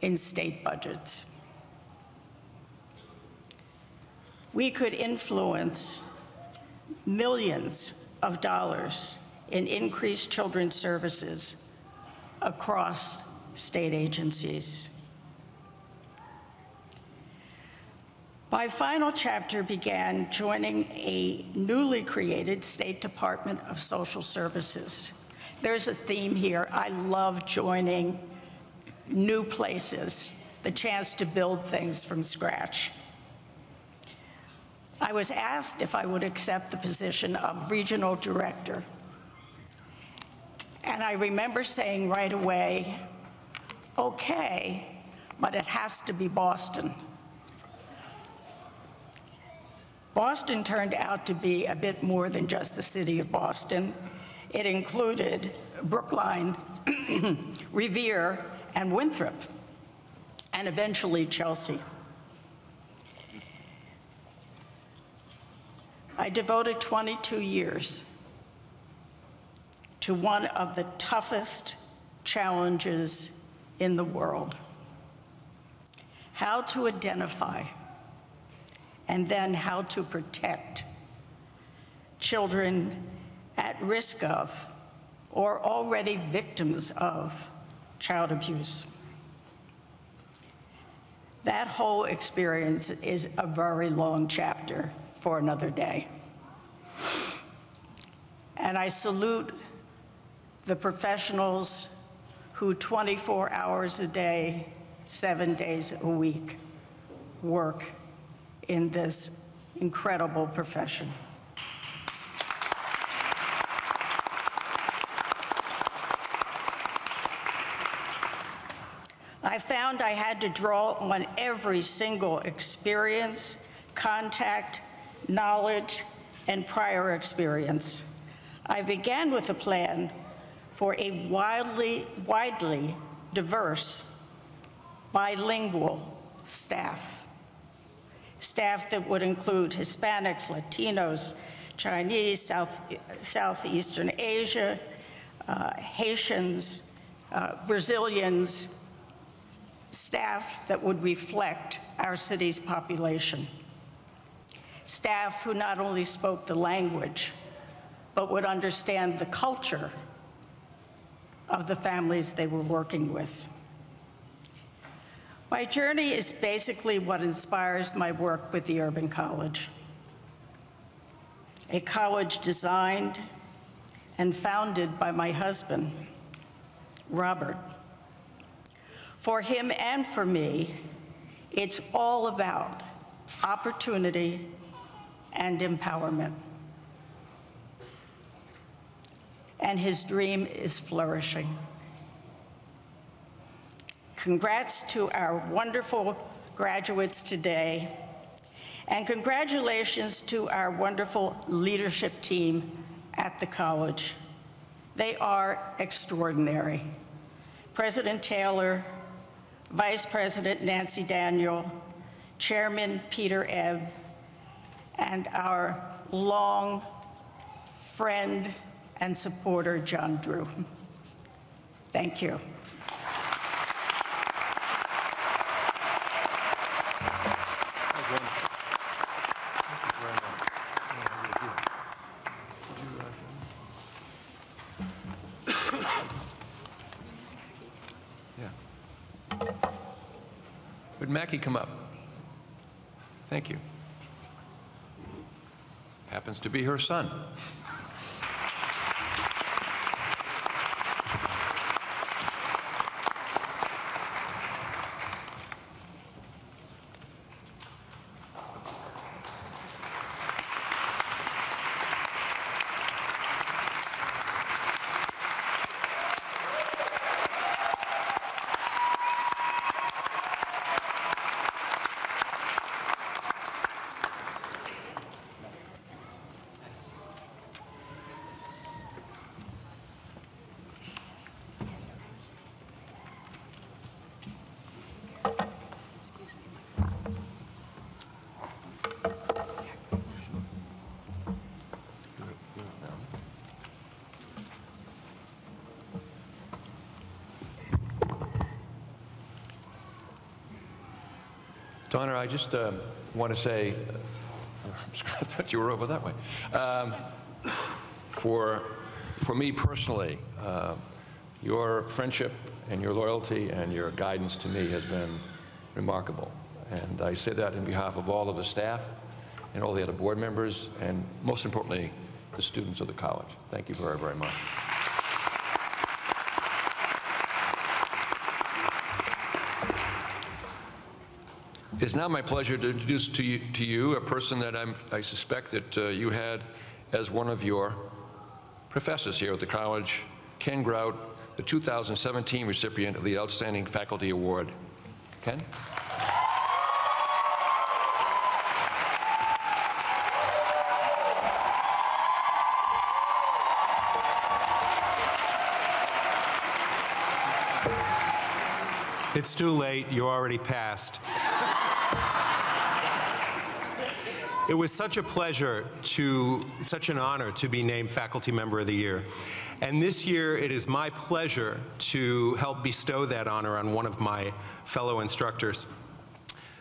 in state budgets. We could influence millions of dollars in increased children's services across state agencies. My final chapter began joining a newly created State Department of Social Services. There's a theme here. I love joining new places, the chance to build things from scratch. I was asked if I would accept the position of regional director And I remember saying right away, okay, but it has to be Boston. Boston turned out to be a bit more than just the city of Boston. It included Brookline, Revere, and Winthrop, and eventually Chelsea. I devoted 22 years to one of the toughest challenges in the world: how to identify and then how to protect children at risk of or already victims of child abuse. That whole experience is a very long chapter for another day. And I salute the professionals who 24 hours a day, 7 days a week, work in this incredible profession. I found I had to draw on every single experience, contact, knowledge, and prior experience. I began with a plan for a widely diverse, bilingual staff that would include Hispanics, Latinos, Chinese, Southeastern Asia, Haitians, Brazilians, staff that would reflect our city's population. Staff who not only spoke the language, but would understand the culture of the families they were working with. My journey is basically what inspires my work with the Urban College, a college designed and founded by my husband, Robert. For him and for me, it's all about opportunity and empowerment. And his dream is flourishing. Congrats to our wonderful graduates today, and congratulations to our wonderful leadership team at the college. They are extraordinary. President Taylor, Vice President Nancy Daniel, Chairman Peter Ebb, and our long friend and supporter, John Drew. Thank you. Would Mackie come up? Thank you. Happens to be her son. Donna, I just want to say, I thought you were over that way. For me personally, your friendship and your loyalty and your guidance to me has been remarkable. And I say that in behalf of all of the staff and all the other board members, and most importantly, the students of the college. Thank you very, very much. It's now my pleasure to introduce to you a person that I suspect that you had as one of your professors here at the college Ken Grout, the 2017 recipient of the Outstanding Faculty Award. Ken? It's too late, you already passed. It was such a pleasure such an honor to be named Faculty Member of the Year. And this year, it is my pleasure to help bestow that honor on one of my fellow instructors.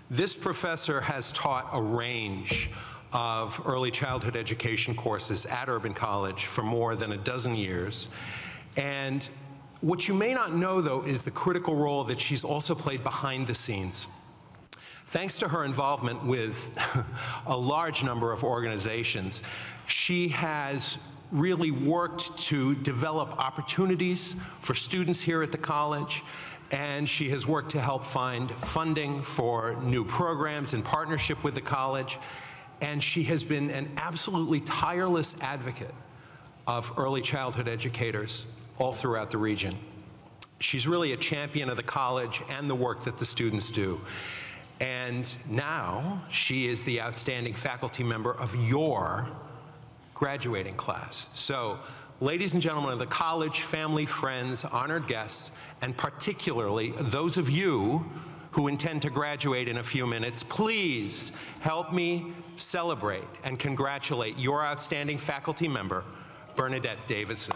This professor has taught a range of early childhood education courses at Urban College for more than a dozen years. And what you may not know, though, is the critical role that she's also played behind the scenes. Thanks to her involvement with a large number of organizations, she has really worked to develop opportunities for students here at the college, and she has worked to help find funding for new programs in partnership with the college, and she has been an absolutely tireless advocate of early childhood educators all throughout the region. She's really a champion of the college and the work that the students do. And now she is the outstanding faculty member of your graduating class. So, ladies and gentlemen of the college, family, friends, honored guests, and particularly those of you who intend to graduate in a few minutes, please help me celebrate and congratulate your outstanding faculty member, Bernadette Davison.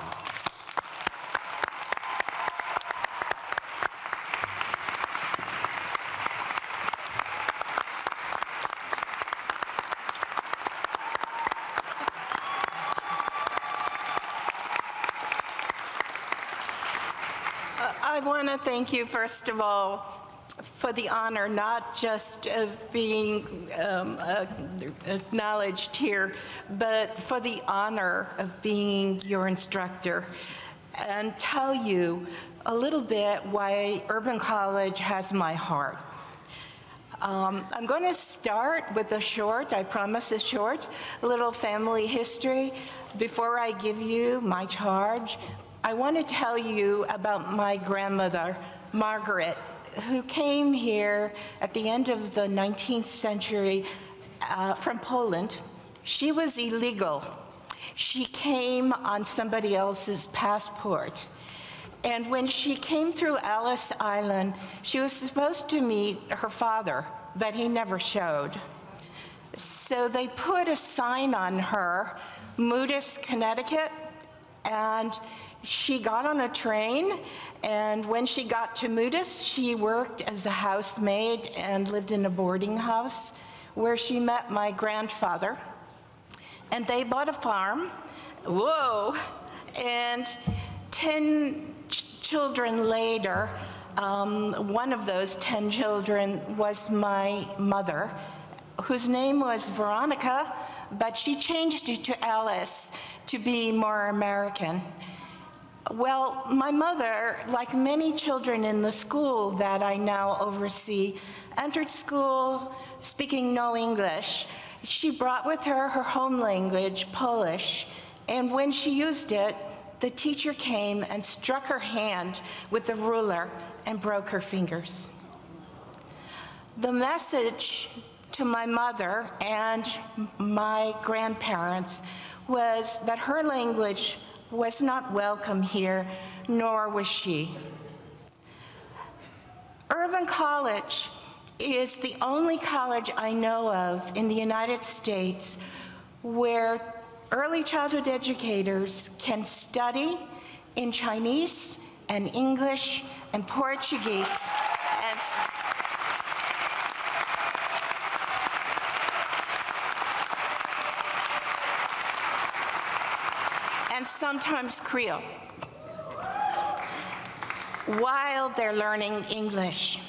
I want to thank you, first of all, for the honor not just of being acknowledged here, but for the honor of being your instructor, and tell you a little bit why Urban College has my heart. I'm going to start with a short, I promise a short, little family history. Before I give you my charge, I want to tell you about my grandmother, Margaret, who came here at the end of the 19th century from Poland. She was illegal. She came on somebody else's passport. And when she came through Ellis Island, she was supposed to meet her father, but he never showed. So they put a sign on her, Moodus, Connecticut, and she got on a train, and when she got to Moodus, she worked as a housemaid and lived in a boarding house where she met my grandfather. And they bought a farm. Whoa! And 10 children later, one of those 10 children was my mother, whose name was Veronica, but she changed it to Alice to be more American. Well, my mother, like many children in the school that I now oversee, entered school speaking no English. She brought with her her home language, Polish, and when she used it, the teacher came and struck her hand with the ruler and broke her fingers. The message to my mother and my grandparents was that her language was not welcome here, nor was she. Urban College is the only college I know of in the United States where early childhood educators can study in Chinese and English and Portuguese and sometimes Creole while they're learning English.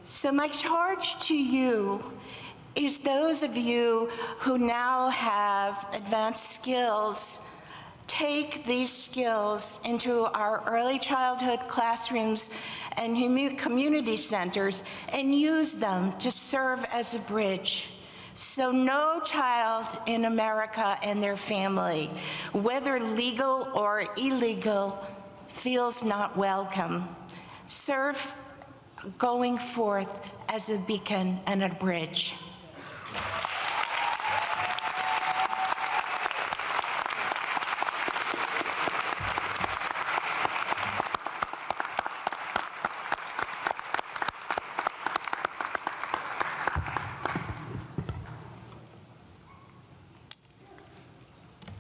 So my charge to you is those of you who now have advanced skills, take these skills into our early childhood classrooms and community centers and use them to serve as a bridge So no child in America and their family, whether legal or illegal, feels not welcome. Serve going forth as a beacon and a bridge.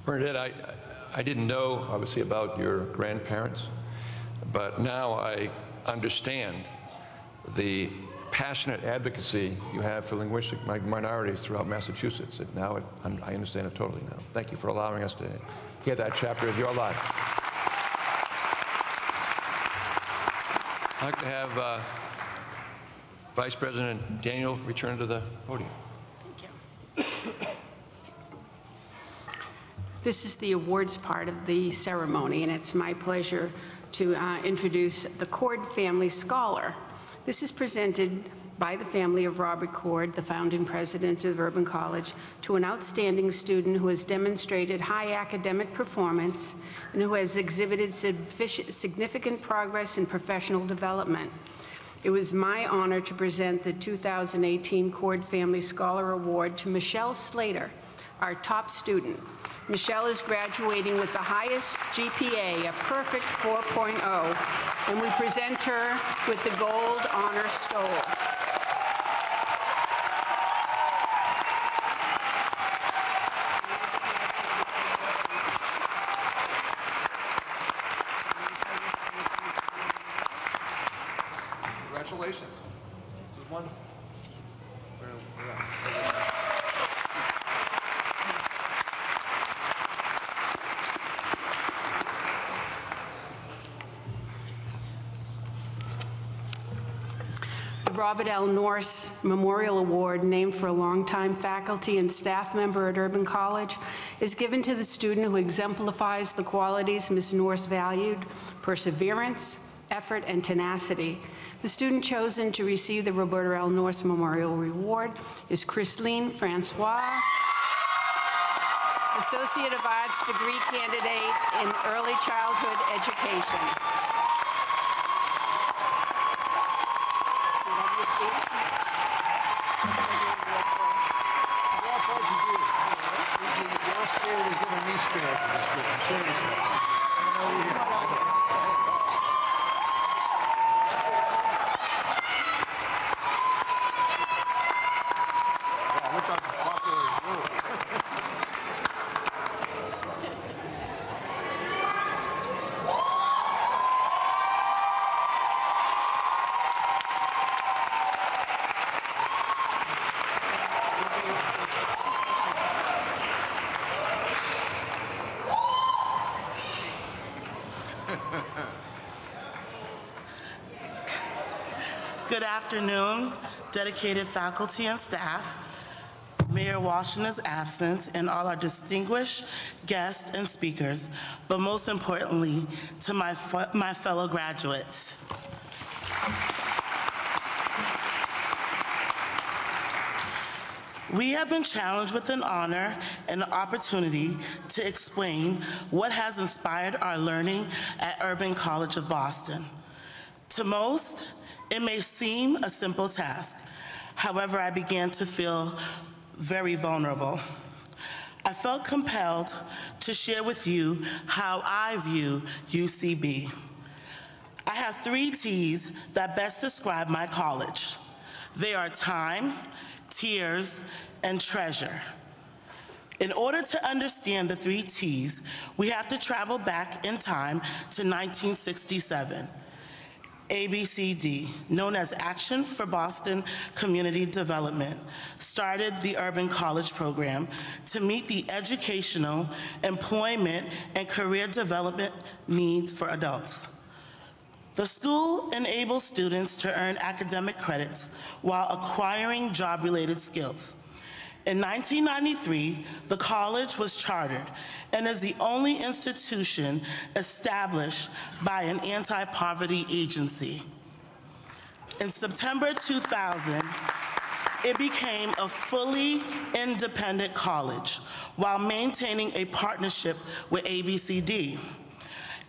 Bernadette, I didn't know, obviously, about your grandparents, but now I understand the passionate advocacy you have for linguistic minorities throughout Massachusetts. And now I understand it totally now. Thank you for allowing us to hear that chapter of your life. I'd like to have Vice President Daniel return to the podium. This is the awards part of the ceremony, and it's my pleasure to introduce the Cord Family Scholar. This is presented by the family of Robert Cord, the founding president of Urban College, to an outstanding student who has demonstrated high academic performance and who has exhibited significant progress in professional development. It was my honor to present the 2018 Cord Family Scholar Award to Michelle Slater, our top student. Michelle is graduating with the highest GPA, a perfect 4.0, and we present her with the Gold Honor Stole. Congratulations. This is wonderful. Robert L. Norse Memorial Award, named for a longtime faculty and staff member at Urban College, is given to the student who exemplifies the qualities Ms. Norse valued: perseverance, effort, and tenacity. The student chosen to receive the Roberta L. Norse Memorial Award is Christine Francois, Associate of Arts degree candidate in Early Childhood Education. Good afternoon, dedicated faculty and staff, Mayor Walsh in his absence, and all our distinguished guests and speakers, but most importantly, to my fellow graduates. We have been challenged with an honor and an opportunity to explain what has inspired our learning at Urban College of Boston. To most, it may seem a simple task. However, I began to feel very vulnerable. I felt compelled to share with you how I view UCB. I have 3 T's that best describe my college. They are time, tears, and treasure. In order to understand the 3 T's, we have to travel back in time to 1967. ABCD, known as Action for Boston Community Development, started the Urban College program to meet the educational, employment, and career development needs for adults. The school enables students to earn academic credits while acquiring job-related skills. In 1993, the college was chartered and is the only institution established by an anti-poverty agency. In September 2000, it became a fully independent college while maintaining a partnership with ABCD.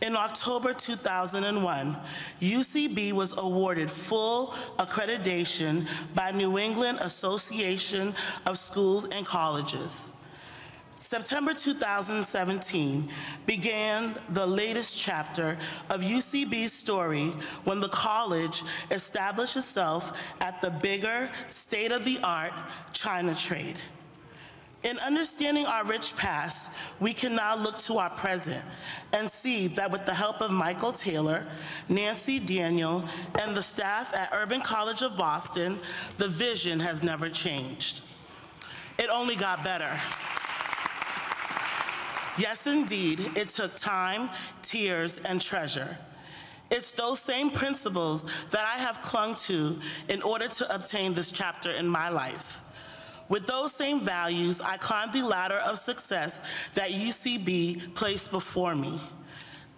In October 2001, UCB was awarded full accreditation by New England Association of Schools and Colleges. September 2017 began the latest chapter of UCB's story when the college established itself at the bigger, state-of-the-art China trade. In understanding our rich past, we can now look to our present and see that with the help of Michael Taylor, Nancy Daniel, and the staff at Urban College of Boston, the vision has never changed. It only got better. Yes, indeed, it took time, tears, and treasure. It's those same principles that I have clung to in order to obtain this chapter in my life. With those same values, I climbed the ladder of success that UCB placed before me.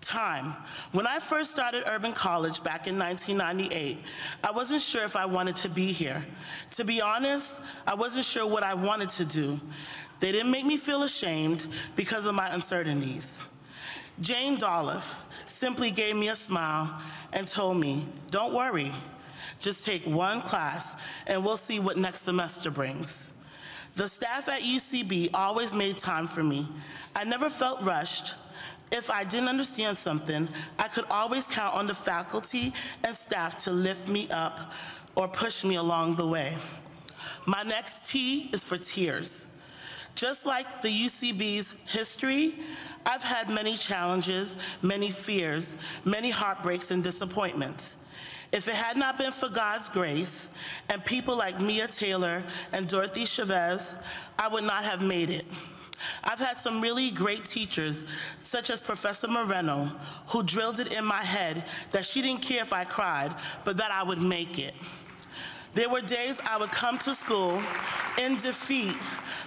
Time. When I first started Urban College back in 1998, I wasn't sure if I wanted to be here. To be honest, I wasn't sure what I wanted to do. They didn't make me feel ashamed because of my uncertainties. Jane Dolliff simply gave me a smile and told me, "Don't worry, just take one class and we'll see what next semester brings." The staff at UCB always made time for me. I never felt rushed. If I didn't understand something, I could always count on the faculty and staff to lift me up or push me along the way. My next T is for tears. Just like the UCB's history, I've had many challenges, many fears, many heartbreaks and disappointments. If it had not been for God's grace and people like Mia Taylor and Dorothy Chavez, I would not have made it. I've had some really great teachers, such as Professor Moreno, who drilled it in my head that she didn't care if I cried, but that I would make it. There were days I would come to school in defeat,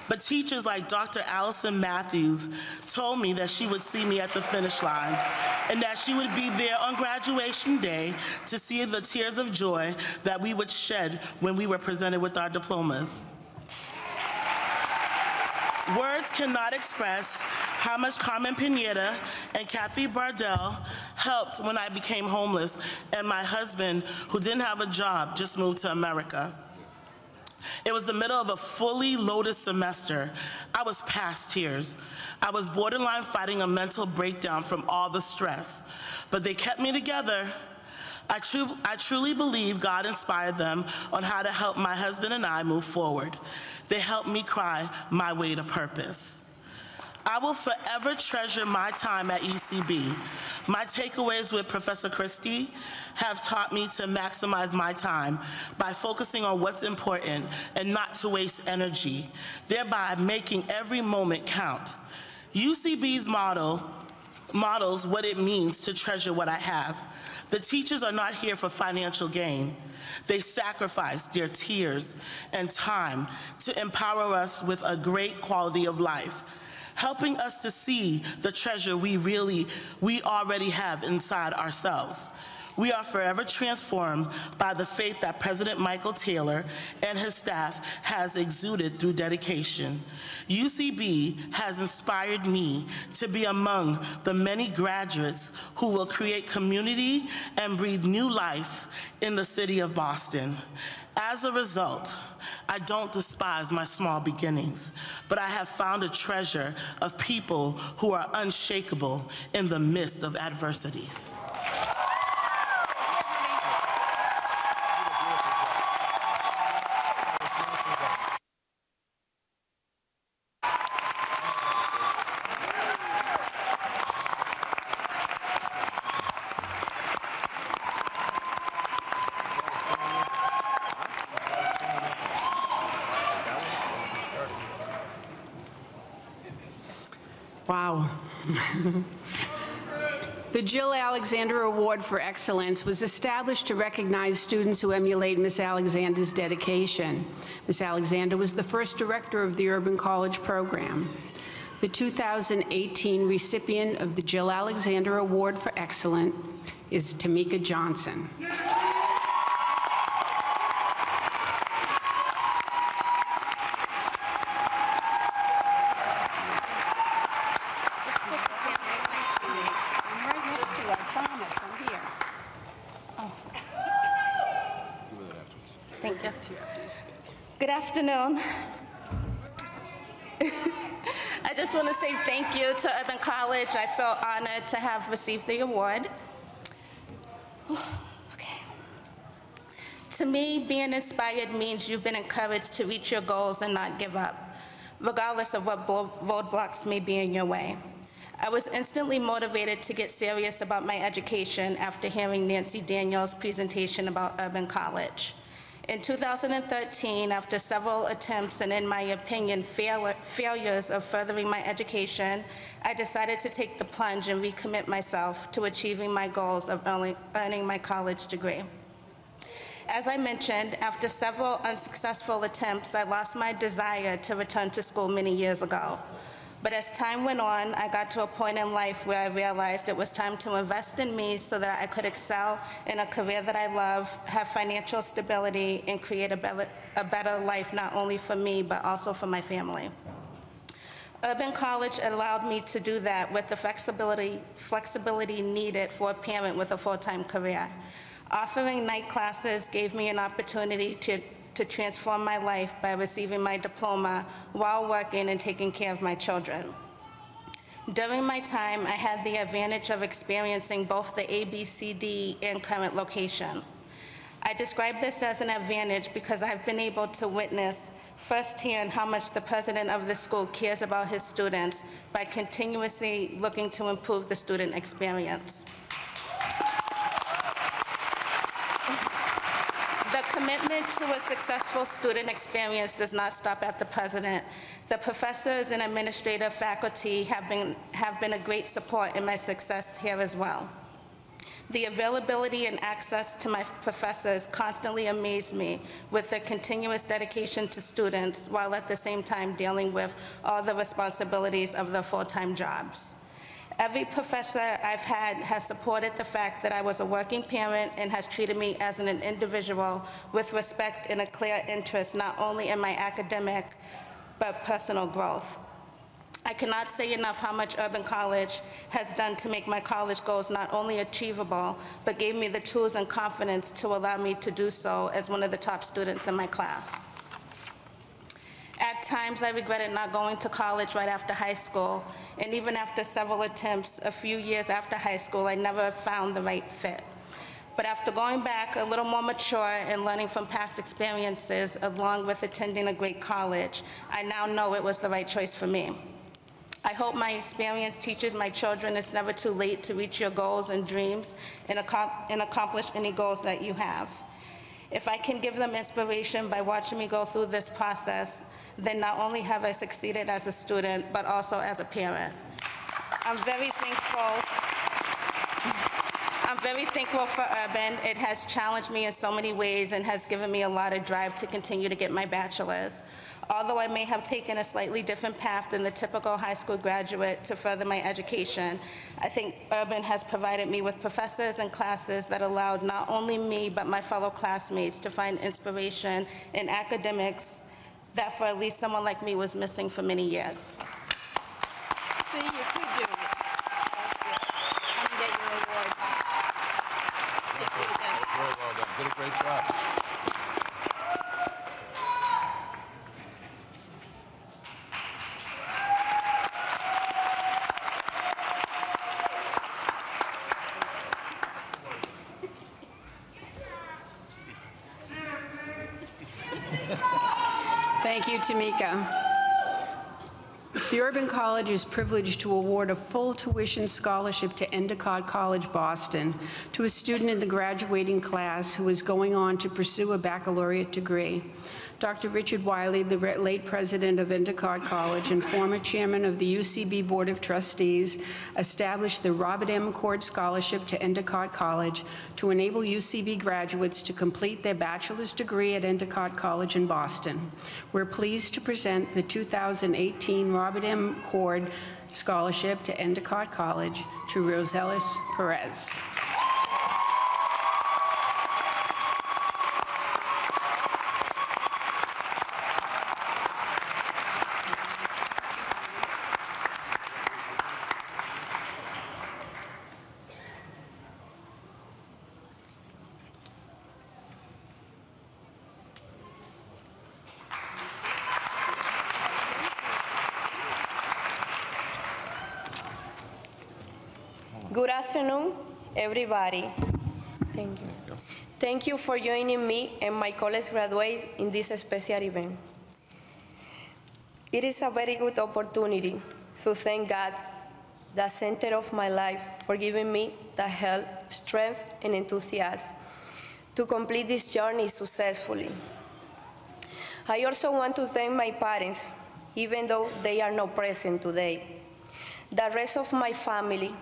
but teachers like Dr. Allison Matthews told me that she would see me at the finish line and that she would be there on graduation day to see the tears of joy that we would shed when we were presented with our diplomas. Words cannot express how much Carmen Pineda and Kathy Bardell helped when I became homeless and my husband, who didn't have a job, just moved to America. It was the middle of a fully loaded semester. I was past tears. I was borderline fighting a mental breakdown from all the stress, but they kept me together. I truly believe God inspired them on how to help my husband and I move forward. They helped me cry my way to purpose. I will forever treasure my time at UCB. My takeaways with Professor Christie have taught me to maximize my time by focusing on what's important and not to waste energy, thereby making every moment count. UCB's models what it means to treasure what I have. The teachers are not here for financial gain. They sacrifice their tears and time to empower us with a great quality of life, helping us to see the treasure we already have inside ourselves. We are forever transformed by the faith that President Michael Taylor and his staff has exuded through dedication. UCB has inspired me to be among the many graduates who will create community and breathe new life in the city of Boston. As a result, I don't despise my small beginnings, but I have found a treasure of people who are unshakable in the midst of adversities. Wow. The Jill Alexander Award for Excellence was established to recognize students who emulate Miss Alexander's dedication. Miss Alexander was the first director of the Urban College program. The 2018 recipient of the Jill Alexander Award for Excellence is Tamika Johnson. Good afternoon. I just want to say thank you to Urban College. I feel honored to have received the award. Okay. To me, being inspired means you've been encouraged to reach your goals and not give up, regardless of what roadblocks may be in your way. I was instantly motivated to get serious about my education after hearing Nancy Daniels' presentation about Urban College. In 2013, after several attempts and, in my opinion, failures of furthering my education, I decided to take the plunge and recommit myself to achieving my goals of earning my college degree. As I mentioned, after several unsuccessful attempts, I lost my desire to return to school many years ago. But as time went on, I got to a point in life where I realized it was time to invest in me so that I could excel in a career that I love, have financial stability, and create a better life not only for me, but also for my family. Urban College allowed me to do that with the flexibility needed for a parent with a full-time career. Offering night classes gave me an opportunity to transform my life by receiving my diploma while working and taking care of my children. During my time, I had the advantage of experiencing both the ABCD and current location. I describe this as an advantage because I've been able to witness firsthand how much the president of the school cares about his students by continuously looking to improve the student experience. The commitment to a successful student experience does not stop at the president. The professors and administrative faculty have been a great support in my success here as well. The availability and access to my professors constantly amaze me with their continuous dedication to students while at the same time dealing with all the responsibilities of their full-time jobs. Every professor I've had has supported the fact that I was a working parent and has treated me as an individual with respect and a clear interest not only in my academic but personal growth. I cannot say enough how much Urban College has done to make my college goals not only achievable, but gave me the tools and confidence to allow me to do so as one of the top students in my class. At times, I regretted not going to college right after high school, and even after several attempts a few years after high school, I never found the right fit. But after going back a little more mature and learning from past experiences, along with attending a great college, I now know it was the right choice for me. I hope my experience teaches my children it's never too late to reach your goals and dreams and accomplish any goals that you have. If I can give them inspiration by watching me go through this process, then not only have I succeeded as a student, but also as a parent. I'm very thankful for Urban. It has challenged me in so many ways and has given me a lot of drive to continue to get my bachelor's. Although I may have taken a slightly different path than the typical high school graduate to further my education, I think Urban has provided me with professors and classes that allowed not only me, but my fellow classmates to find inspiration in academics that for at least someone like me was missing for many years. See, you could do it. Thank you. Come get your award. Very well done. Did a great job. Thank you, Tamika. The Urban College is privileged to award a full tuition scholarship to Endicott College, Boston, to a student in the graduating class who is going on to pursue a baccalaureate degree. Dr. Richard Wiley, the late president of Endicott College and former chairman of the UCB Board of Trustees, established the Robert M. McCord Scholarship to Endicott College to enable UCB graduates to complete their bachelor's degree at Endicott College in Boston. We're pleased to present the 2018 Robert M. McCord Scholarship to Endicott College to Roselis Perez. Good afternoon, everybody. Thank you. Thank you for joining me and my college graduates in this special event. It is a very good opportunity to thank God, the center of my life, for giving me the health, strength, and enthusiasm to complete this journey successfully. I also want to thank my parents, even though they are not present today, the rest of my family,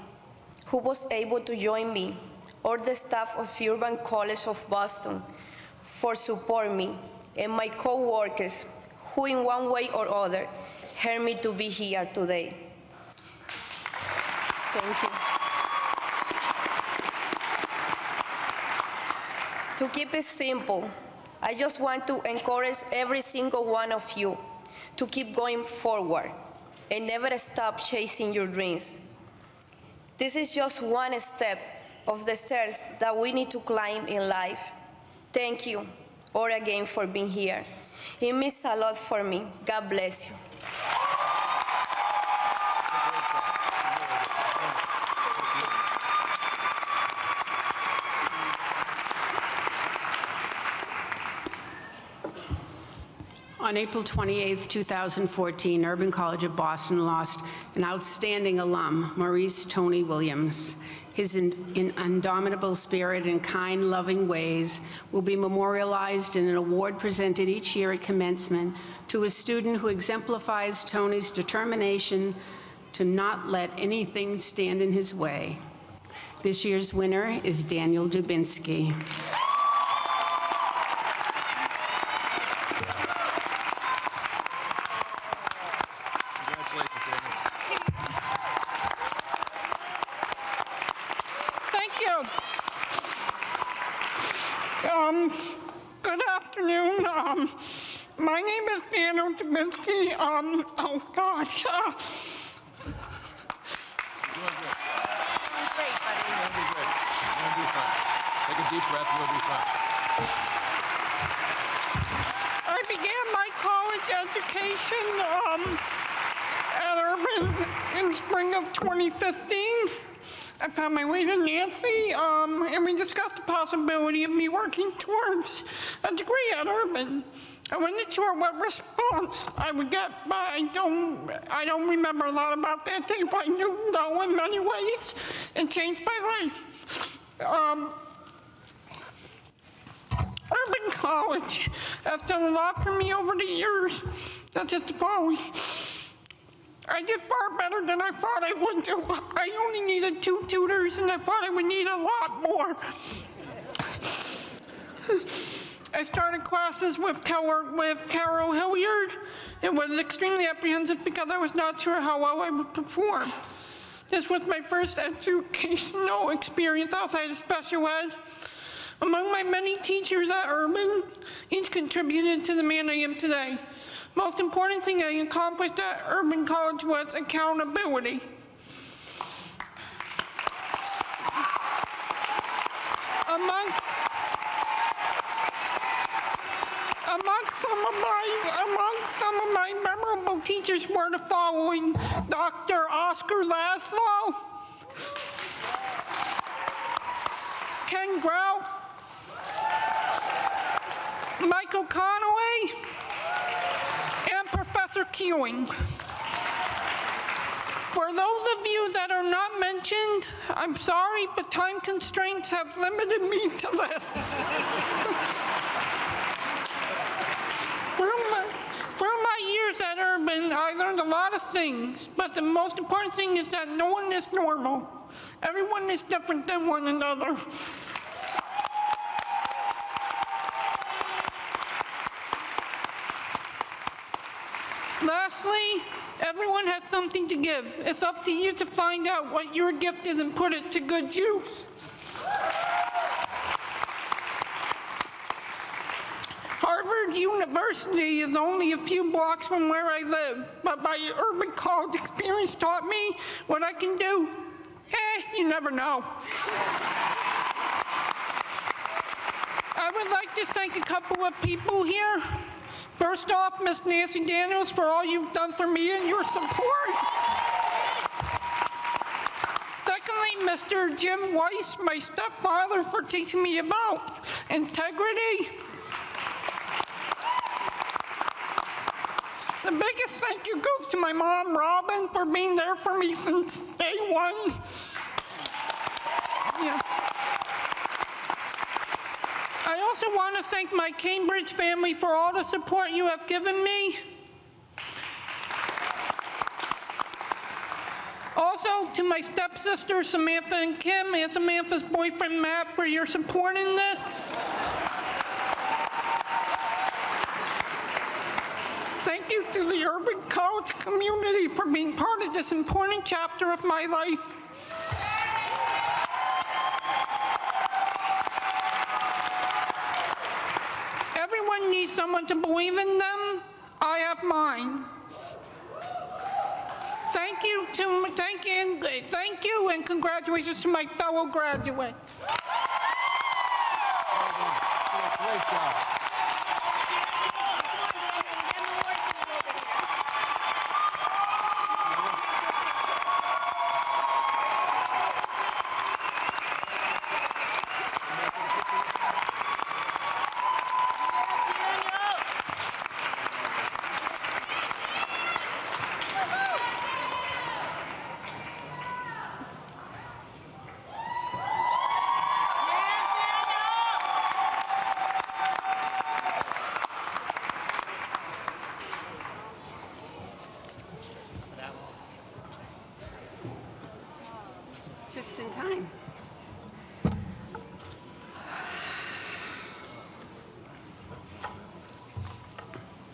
who was able to join me, or the staff of Urban College of Boston for support me, and my co-workers who in one way or other helped me to be here today. Thank you. To keep it simple, I just want to encourage every single one of you to keep going forward and never stop chasing your dreams. This is just one step of the stairs that we need to climb in life. Thank you all again for being here. It means a lot for me. God bless you. On April 28, 2014, Urban College of Boston lost an outstanding alum, Maurice Tony Williams. His indomitable spirit and kind, loving ways will be memorialized in an award presented each year at commencement to a student who exemplifies Tony's determination to not let anything stand in his way. This year's winner is Daniel Dubinsky. Good afternoon. My name is Daniel Dubinsky. Oh gosh. Take a deep breath, you'll be fine. I began my college education at Urban in spring of 2015. I found my way to Nancy, and we discussed the possibility of me working towards a degree at Urban. I wasn't sure what response I would get, but I don't remember a lot about that day, but I knew though in many ways it changed my life. Urban College has done a lot for me over the years, not just the following. I did far better than I thought I would do. I only needed 2 tutors, and I thought I would need a lot more. I started classes with Carol Hilliard. It was extremely apprehensive because I was not sure how well I would perform. This was my first educational experience outside of special ed. Among my many teachers at Urban, each contributed to the man I am today. Most important thing I accomplished at Urban College was accountability. Among some of my memorable teachers were the following: Dr. Oscar Laszlo, Ken Grout, Michael Conaway, and Professor Keeling. For those of you that are not mentioned, I'm sorry, but time constraints have limited me to this. Through my years at Urban, I learned a lot of things, but the most important thing is that no one is normal. Everyone is different than one another. Lastly, everyone has something to give. It's up to you to find out what your gift is and put it to good use. Harvard University is only a few blocks from where I live, but my Urban College experience taught me what I can do. You never know. I would like to thank a couple of people here. First off, Miss Nancy Daniels, for all you've done for me and your support. Secondly, Mr. Jim Weiss, my stepfather, for teaching me about integrity. The biggest thank you goes to my mom, Robin, for being there for me since day one. Yeah. I also want to thank my Cambridge family for all the support you have given me. Also, to my stepsisters, Samantha and Kim, and Samantha's boyfriend, Matt, for your support in this. Thank you to the Urban College community for being part of this important chapter of my life. Everyone needs someone to believe in them. I have mine. Thank you, and congratulations to my fellow graduates. Great job. Just in time.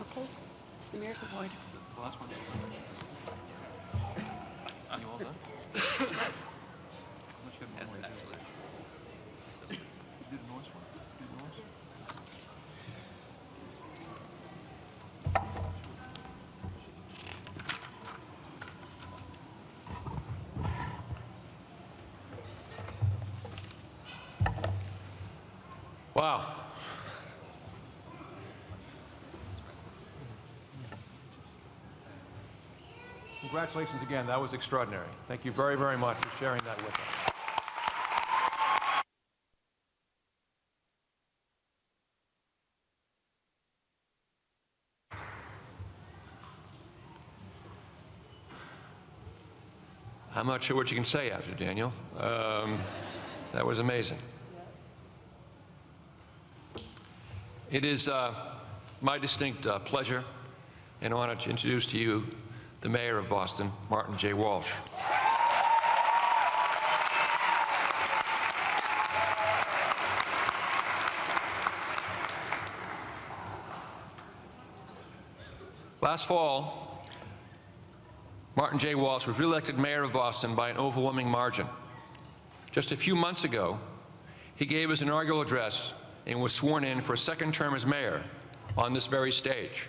Okay, it's the Mayor's Award. The last one. Are you all done? Yes, actually. Do the noise one. Do the noise. Yes. Wow. Congratulations again. That was extraordinary. Thank you very, very much for sharing that with us. I'm not sure what you can say after Daniel. That was amazing. It is my distinct pleasure and honor to introduce to you the Mayor of Boston, Martin J. Walsh. Last fall, Martin J. Walsh was re-elected Mayor of Boston by an overwhelming margin. Just a few months ago, he gave his inaugural address and was sworn in for a second term as mayor on this very stage,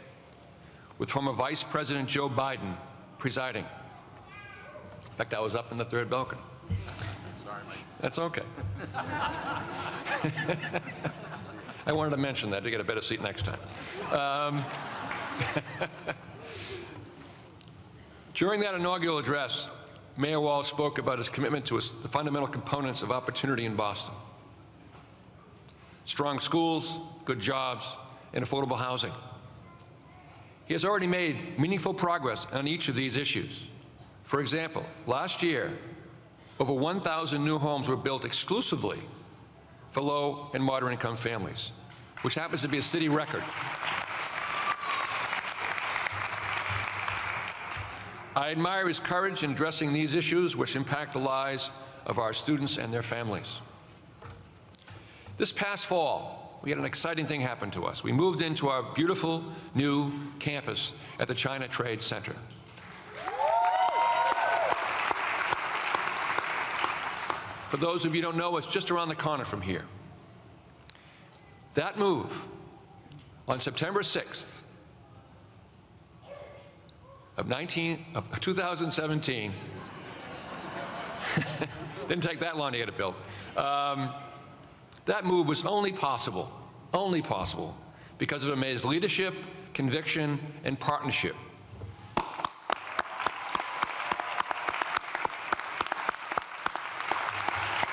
with former Vice President Joe Biden presiding. In fact, I was up in the third balcony. Sorry, Mike. That's okay. I wanted to mention that to get a better seat next time. During that inaugural address, Mayor Walsh spoke about his commitment to the fundamental components of opportunity in Boston: strong schools, good jobs, and affordable housing. He has already made meaningful progress on each of these issues. For example, last year, over 1,000 new homes were built exclusively for low and moderate income families, which happens to be a city record. I admire his courage in addressing these issues which impact the lives of our students and their families. This past fall, we had an exciting thing happen to us. We moved into our beautiful new campus at the China Trade Center. For those of you who don't know, it's just around the corner from here. That move on September 6th of 2017, didn't take that long to get it built. That move was only possible because of the mayor's leadership, conviction, and partnership.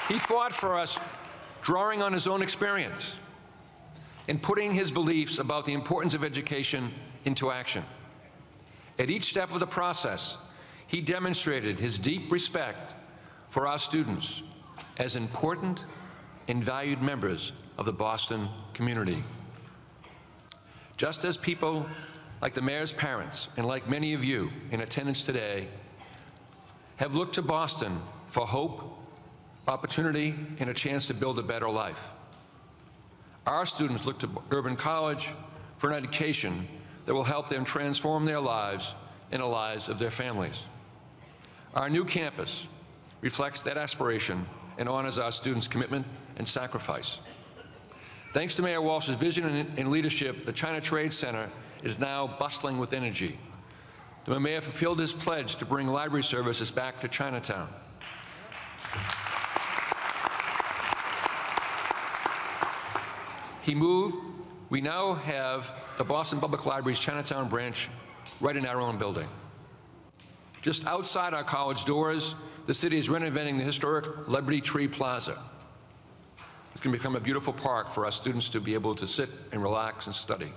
He fought for us, drawing on his own experience and putting his beliefs about the importance of education into action. At each step of the process, he demonstrated his deep respect for our students as important and valued members of the Boston community. Just as people like the mayor's parents and like many of you in attendance today have looked to Boston for hope, opportunity, and a chance to build a better life, our students look to Urban College for an education that will help them transform their lives and the lives of their families. Our new campus reflects that aspiration and honors our students' commitment and sacrifice. Thanks to Mayor Walsh's vision and leadership, the China Trade Center is now bustling with energy. The mayor fulfilled his pledge to bring library services back to Chinatown. We now have the Boston Public Library's Chinatown branch right in our own building. Just outside our college doors, the city is renovating the historic Liberty Tree Plaza. It's going to become a beautiful park for our students to be able to sit and relax and study.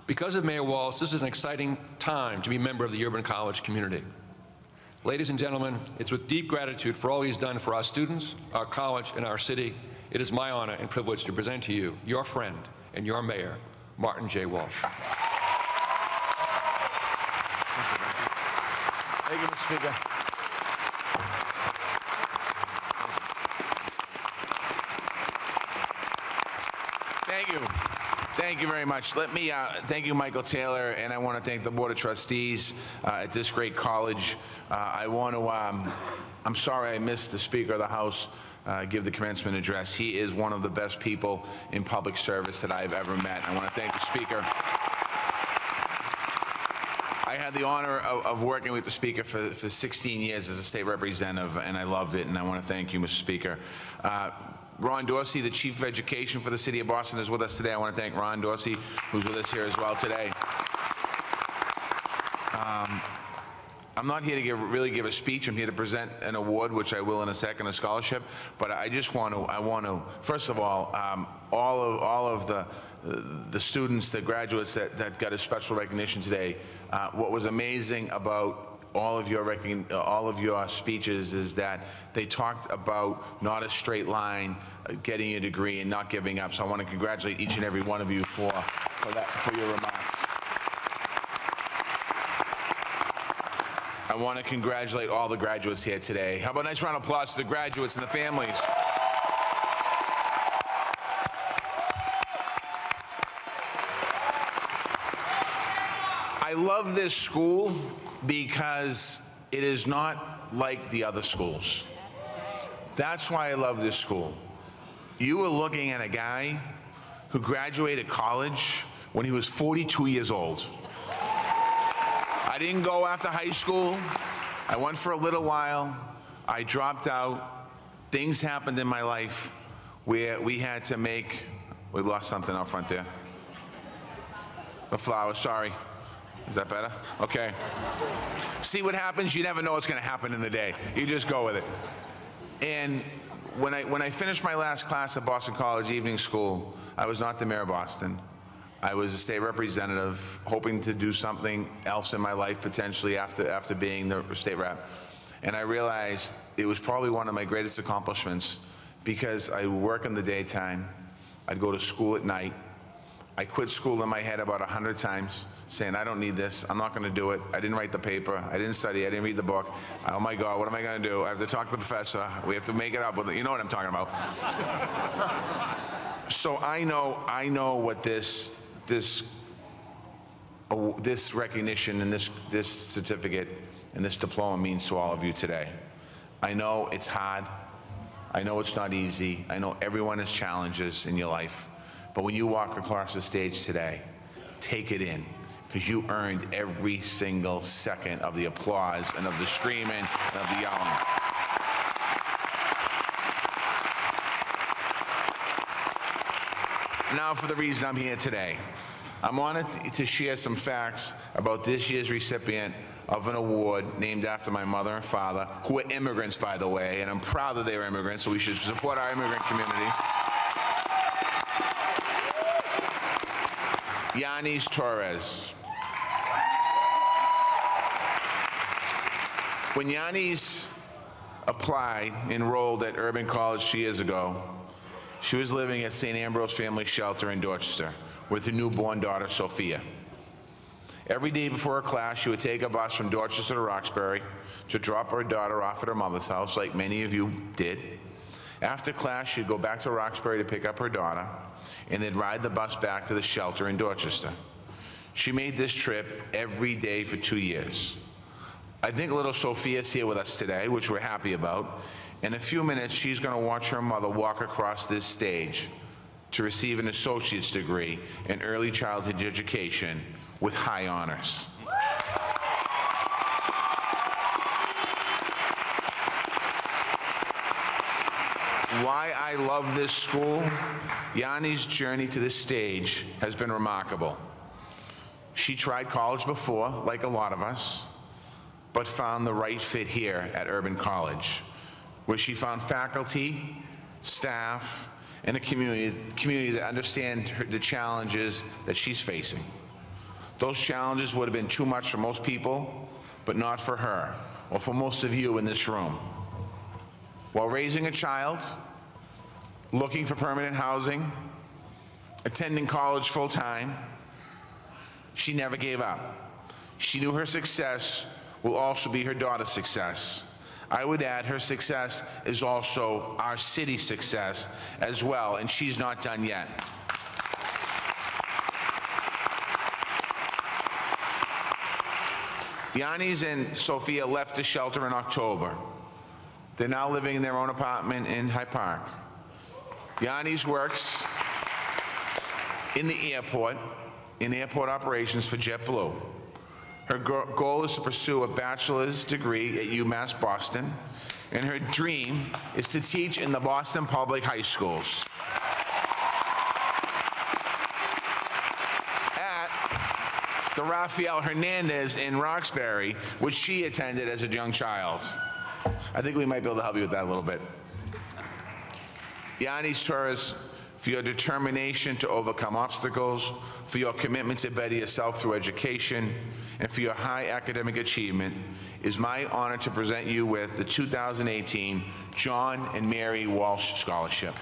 Because of Mayor Walsh, this is an exciting time to be a member of the Urban College community. Ladies and gentlemen, it's with deep gratitude for all he's done for our students, our college, and our city. It is my honor and privilege to present to you your friend and your mayor, Martin J. Walsh. Thank you, Mr. Speaker. Thank you. Thank you very much. Let me thank you, Michael Taylor, and I want to thank the Board of Trustees at this great college. I want to, I'm sorry I missed the Speaker of the House give the commencement address. He is one of the best people in public service that I've ever met. I want to thank the Speaker. I had the honor of working with the Speaker for 16 years as a state representative, and I loved it, and I want to thank you, Mr. Speaker. Ron Dorsey, the Chief of Education for the City of Boston, is with us today. I want to thank Ron Dorsey, who's with us here as well today. I'm not here to really give a speech. I'm here to present an award, which I will in a second, a scholarship. But I just want to, first of all of the students, the graduates that got a special recognition today, what was amazing about all of your speeches is that they talked about not a straight line, getting a degree and not giving up. So I want to congratulate each and every one of you for your remarks. I want to congratulate all the graduates here today. How about a nice round of applause to the graduates and the families? I love this school because it is not like the other schools. That's why I love this school. You were looking at a guy who graduated college when he was 42 years old. I didn't go after high school. I went for a little while. I dropped out. Things happened in my life where we had to make, we lost something out front there. The flower, sorry. Is that better? Okay. See what happens? You never know what's going to happen in the day. You just go with it. And when I finished my last class at Boston College Evening School, I was not the mayor of Boston. I was a state representative, hoping to do something else in my life, potentially after being the state rep. And I realized it was probably one of my greatest accomplishments because I work in the daytime. I'd go to school at night. I quit school in my head about 100 times, saying, I don't need this, I'm not going to do it. I didn't write the paper, I didn't study, I didn't read the book. Oh my God, what am I going to do? I have to talk to the professor, we have to make it up, you know what I'm talking about. So I know what this recognition and this certificate and this diploma means to all of you today. I know it's hard, I know it's not easy, I know everyone has challenges in your life. But when you walk across the stage today, take it in, because you earned every single second of the applause and of the screaming and of the yelling. Now for the reason I'm here today. I'm honored to share some facts about this year's recipient of an award named after my mother and father, who are immigrants, by the way, and I'm proud that they were immigrants, so we should support our immigrant community. Yanis Torres. When Yanis enrolled at Urban College 2 years ago, she was living at St. Ambrose Family Shelter in Dorchester with her newborn daughter, Sophia. Every day before her class, she would take a bus from Dorchester to Roxbury to drop her daughter off at her mother's house, like many of you did. After class, she'd go back to Roxbury to pick up her daughter, and they'd ride the bus back to the shelter in Dorchester. She made this trip every day for 2 years. I think little Sophia's here with us today, which we're happy about. In a few minutes, she's going to watch her mother walk across this stage to receive an associate's degree in early childhood education with high honors. Why I love this school? Yanni's journey to this stage has been remarkable. She tried college before, like a lot of us, but found the right fit here at Urban College, where she found faculty, staff, and a community that understand the challenges that she's facing. Those challenges would have been too much for most people, but not for her, or for most of you in this room. While raising a child, looking for permanent housing, attending college full-time, she never gave up. She knew her success will also be her daughter's success. I would add her success is also our city's success as well, and she's not done yet. Yanis and Sophia left the shelter in October. They're now living in their own apartment in Hyde Park. Yanis works in the airport, in airport operations for JetBlue. Her goal is to pursue a bachelor's degree at UMass Boston, and her dream is to teach in the Boston public high schools. At the Rafael Hernandez in Roxbury, which she attended as a young child. I think we might be able to help you with that a little bit. Yanis Torres, for your determination to overcome obstacles, for your commitment to better yourself through education, and for your high academic achievement, is my honor to present you with the 2018 John and Mary Walsh Scholarship.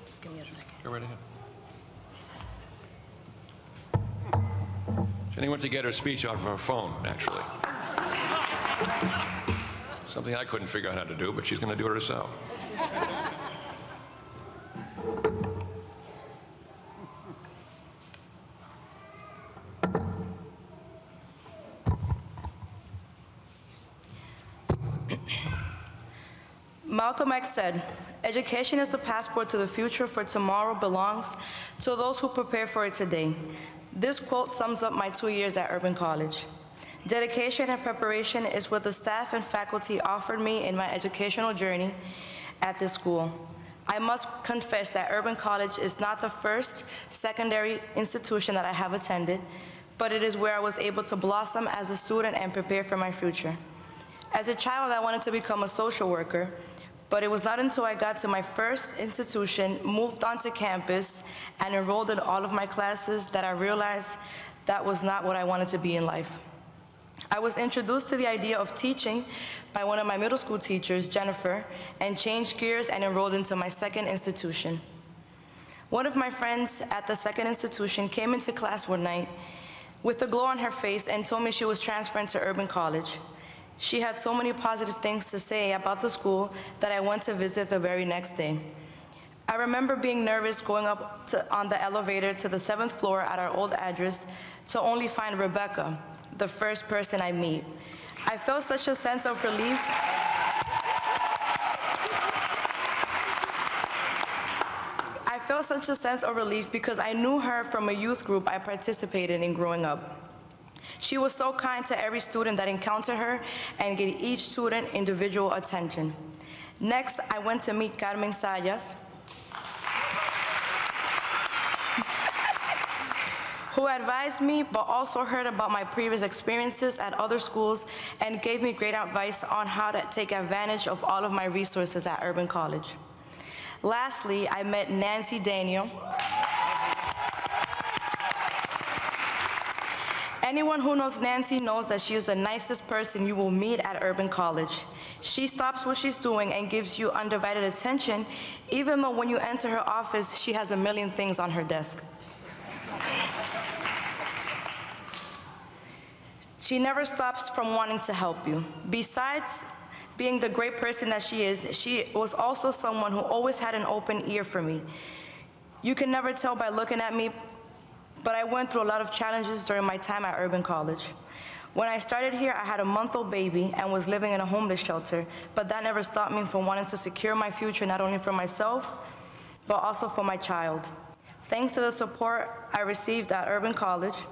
Just give me a second. Go right ahead. Jenny went to get her speech off of her phone, naturally. Something I couldn't figure out how to do, but she's going to do it herself. Malcolm X said, "Education is the passport to the future, for tomorrow belongs to those who prepare for it today." This quote sums up my 2 years at Urban College. Dedication and preparation is what the staff and faculty offered me in my educational journey at this school. I must confess that Urban College is not the first secondary institution that I have attended, but it is where I was able to blossom as a student and prepare for my future. As a child, I wanted to become a social worker, but it was not until I got to my first institution, moved onto campus, and enrolled in all of my classes that I realized that was not what I wanted to be in life. I was introduced to the idea of teaching by one of my middle school teachers, Jennifer, and changed gears and enrolled into my second institution. One of my friends at the second institution came into class one night with a glow on her face and told me she was transferring to Urban College. She had so many positive things to say about the school that I went to visit the very next day. I remember being nervous going up on the elevator to the 7th floor at our old address to only find Rebecca, the first person I meet. I felt such a sense of relief. I felt such a sense of relief because I knew her from a youth group I participated in growing up. She was so kind to every student that encountered her and gave each student individual attention. Next, I went to meet Carmen Sayas, who advised me but also heard about my previous experiences at other schools and gave me great advice on how to take advantage of all of my resources at Urban College. Lastly, I met Nancy Daniel. Anyone who knows Nancy knows that she is the nicest person you will meet at Urban College. She stops what she's doing and gives you undivided attention, even though when you enter her office, she has a million things on her desk. She never stops from wanting to help you. Besides being the great person that she was also someone who always had an open ear for me. You can never tell by looking at me, but I went through a lot of challenges during my time at Urban College. When I started here, I had a month-old baby and was living in a homeless shelter, but that never stopped me from wanting to secure my future, not only for myself, but also for my child. Thanks to the support I received at Urban College,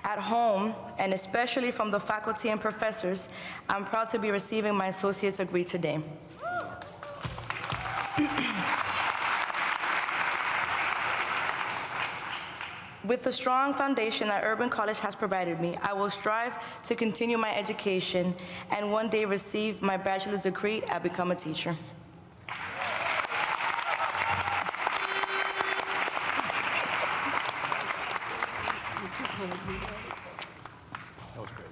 at home, and especially from the faculty and professors, I'm proud to be receiving my associate's degree today. With the strong foundation that Urban College has provided me, I will strive to continue my education and one day receive my bachelor's degree and become a teacher. That was great.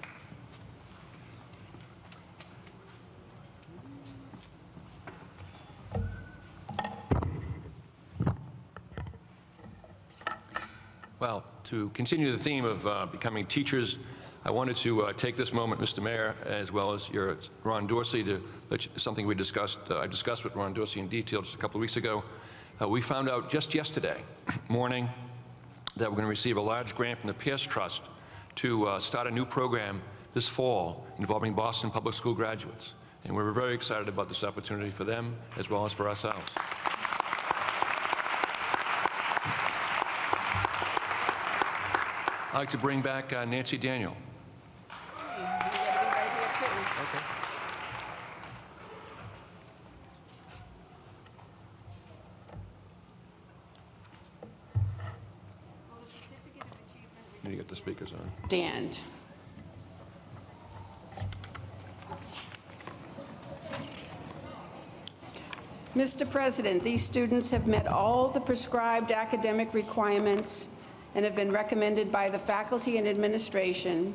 Well, to continue the theme of becoming teachers, I wanted to take this moment, Mr. Mayor, as well as your Ron Dorsey, to something we discussed. I discussed with Ron Dorsey in detail just a couple of weeks ago. We found out just yesterday morning that we're going to receive a large grant from the Pierce Trust to start a new program this fall involving Boston Public School graduates. And we're very excited about this opportunity for them as well as for ourselves. I'd like to bring back Nancy Daniel. Okay. Need to get the speakers on. Stand. Mr. President, these students have met all the prescribed academic requirements and have been recommended by the faculty and administration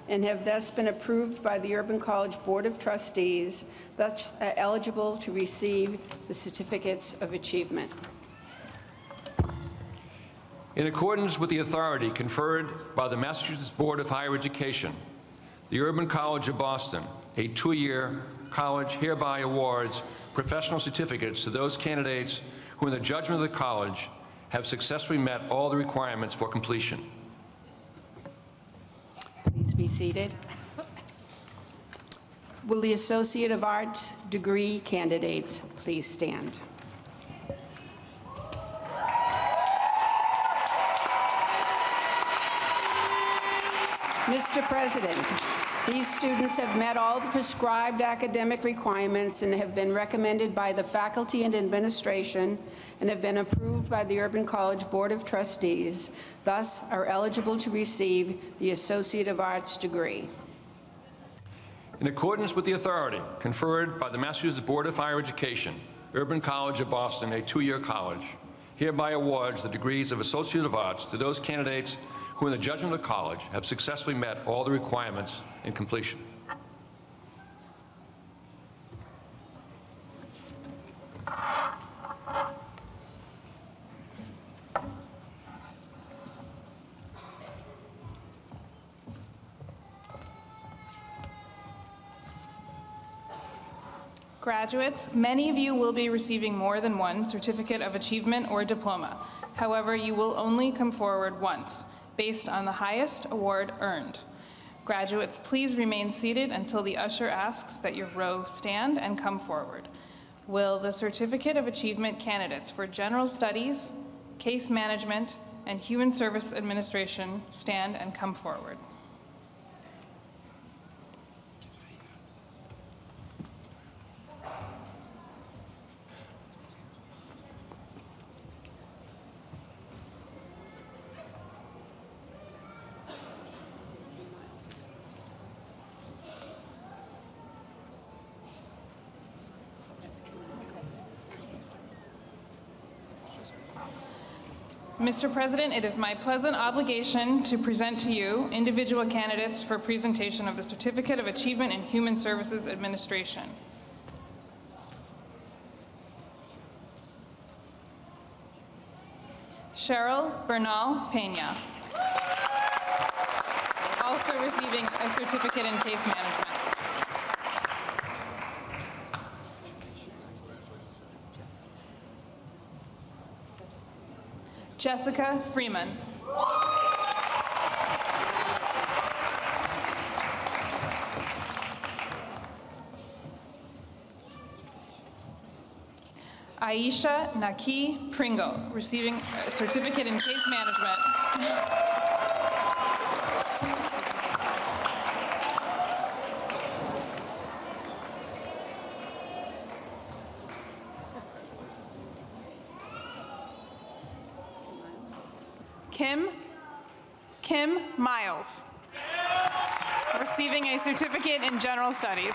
and have thus been approved by the Urban College Board of Trustees, thus eligible to receive the certificates of achievement. In accordance with the authority conferred by the Massachusetts Board of Higher Education, the Urban College of Boston, a 2-year college, hereby awards professional certificates to those candidates who, in the judgment of the college, have successfully met all the requirements for completion. Please be seated. Will the Associate of Arts degree candidates please stand? Mr. President, these students have met all the prescribed academic requirements and have been recommended by the faculty and administration and have been approved by the Urban College Board of Trustees, thus are eligible to receive the Associate of Arts degree. In accordance with the authority conferred by the Massachusetts Board of Higher Education, Urban College of Boston, a 2-year college, hereby awards the degrees of Associate of Arts to those candidates who, in the judgment of the college, have successfully met all the requirements in completion. Graduates, many of you will be receiving more than one certificate of achievement or diploma. However, you will only come forward once, based on the highest award earned. Graduates, please remain seated until the usher asks that your row stand and come forward. Will the Certificate of Achievement candidates for General Studies, Case Management, and Human Service Administration stand and come forward? Mr. President, it is my pleasant obligation to present to you individual candidates for presentation of the Certificate of Achievement in Human Services Administration. Cheryl Bernal Pena, also receiving a certificate in case management. Jessica Freeman. Aisha Naki Pringle, receiving a certificate in case management. Kim Miles, receiving a certificate in general studies.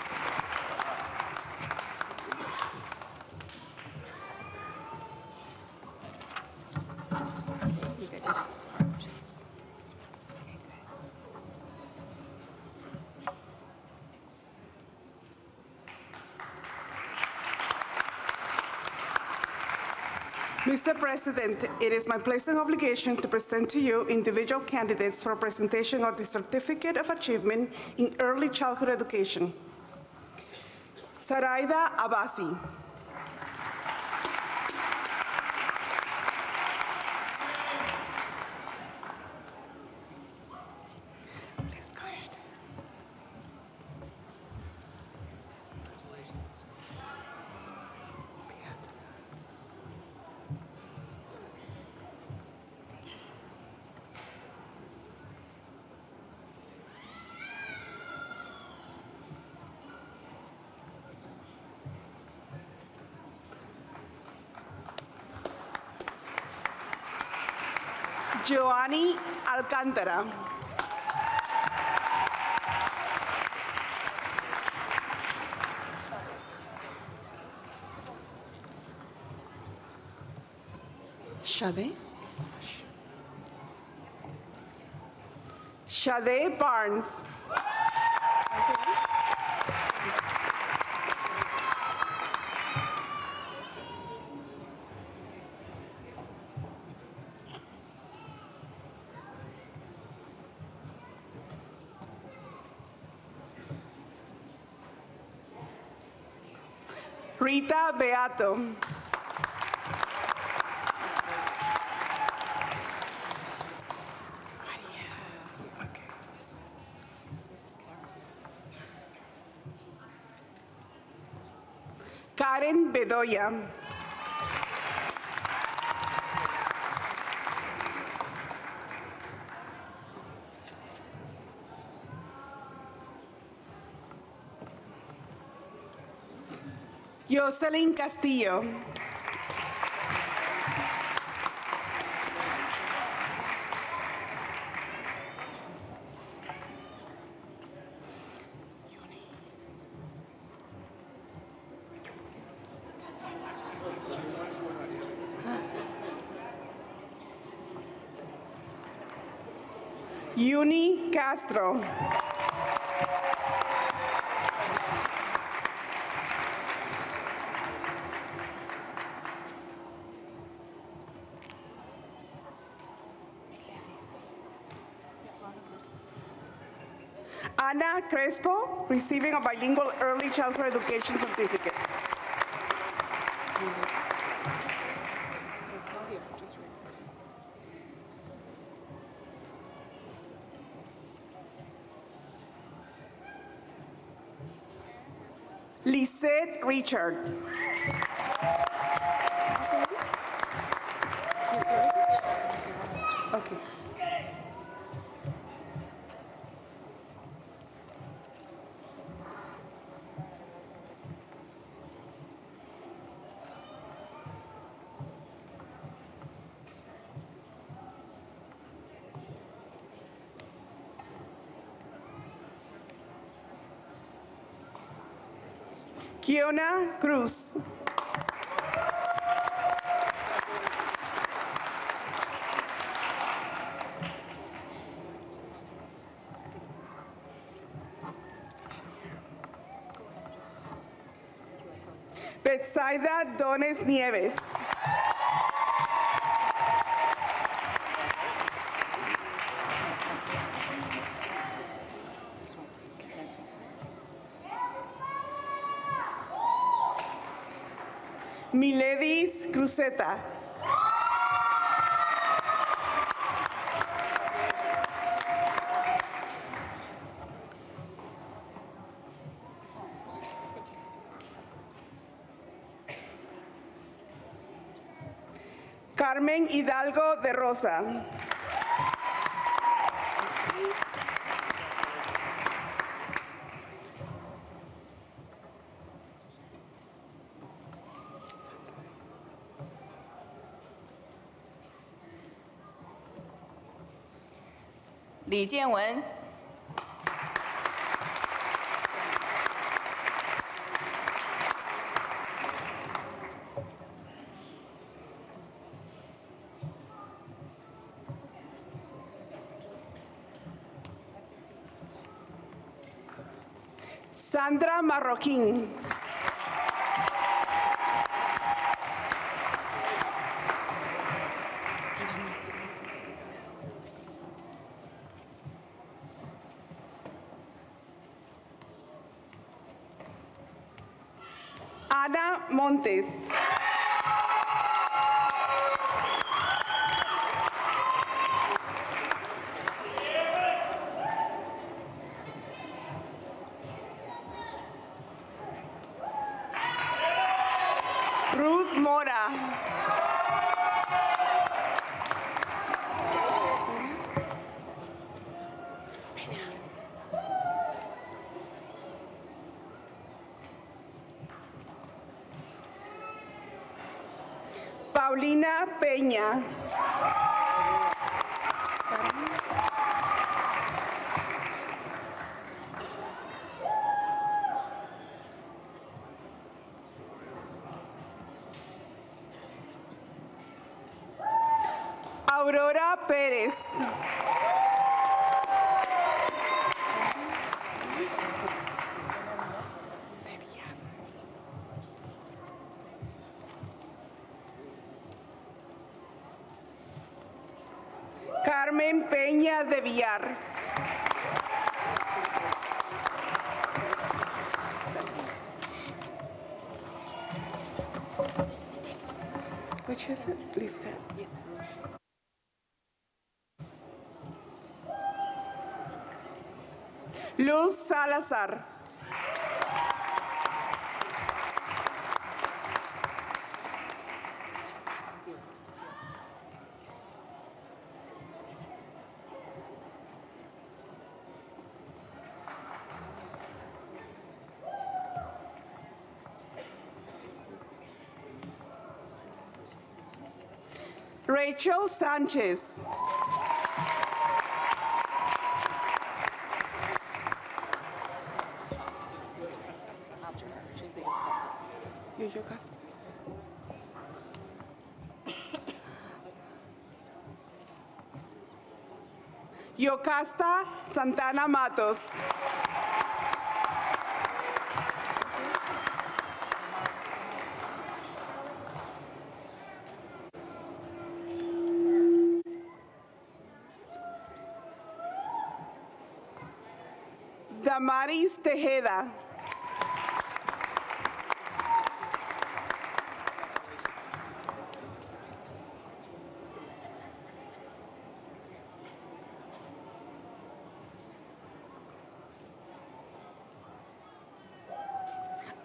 Mr. President, it is my pleasant obligation to present to you individual candidates for presentation of the Certificate of Achievement in Early Childhood Education. Saraida Abasi. Joanny Alcántara. Shade Barnes. Rita Beato. Karen Bedoya. Jocelyn Castillo. Yuni Castro. Ana Crespo, receiving a bilingual early childhood education certificate. Lisette Richard. Okay. Kiona Cruz. Betsaida Dones Nieves. Miledis Cruzeta. Carmen Hidalgo de Rosa.李建文。Sandra Marroquín. Ana Montes. Ruth Mora. Paulina Peña. Aurora Pérez. Carmen Peña de Villar. Which is it? Lisette. Luz Salazar. Rachel Sanchez. Yocasta. Yocasta Santana Matos. Damaris Tejeda.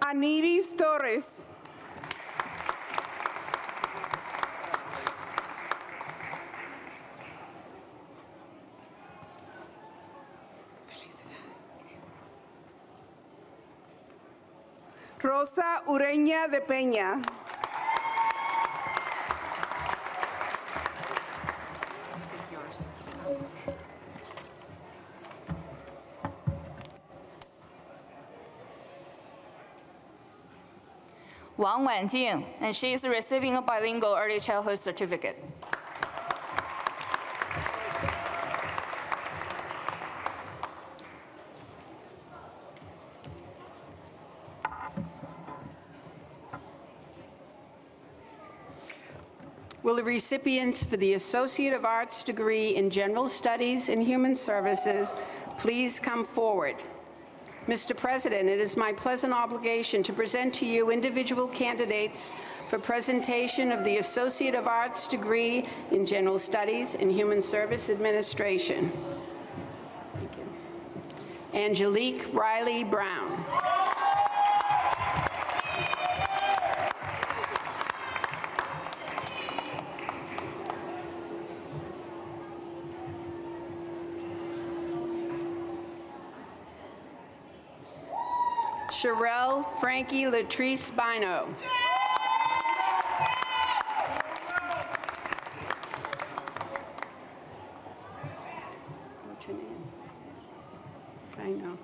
Aniris Torres. Rosa Ureña de Peña. Wang Wanjing, and she is receiving a bilingual early childhood certificate. Will the recipients for the Associate of Arts degree in General Studies and Human Services please come forward? Mr. President, it is my pleasant obligation to present to you individual candidates for presentation of the Associate of Arts degree in General Studies and Human Service Administration. Thank you. Angelique Riley Brown. Sherelle Frankie Latrice Bino. What's your name? I know.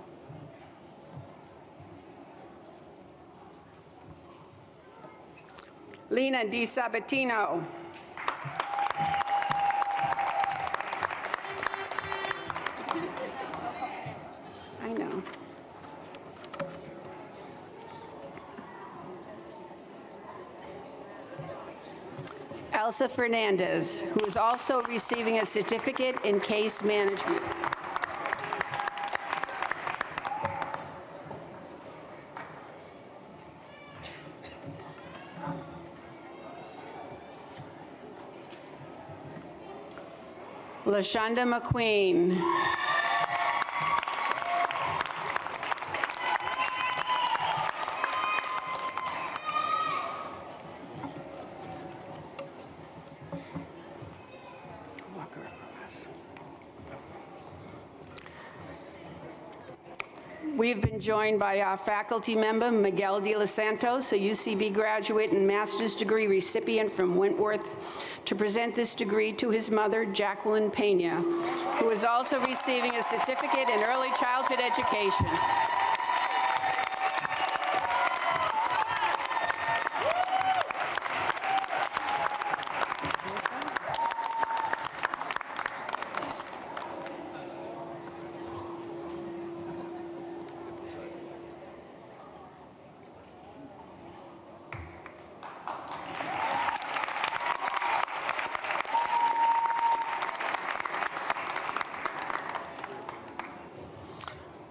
Lena Di Sabatino. I know. Elsa Fernandez, who is also receiving a certificate in case management. LaShonda McQueen. We've been joined by our faculty member, Miguel de los Santos, a UCB graduate and master's degree recipient from Wentworth, to present this degree to his mother, Jacqueline Pena, who is also receiving a certificate in early childhood education.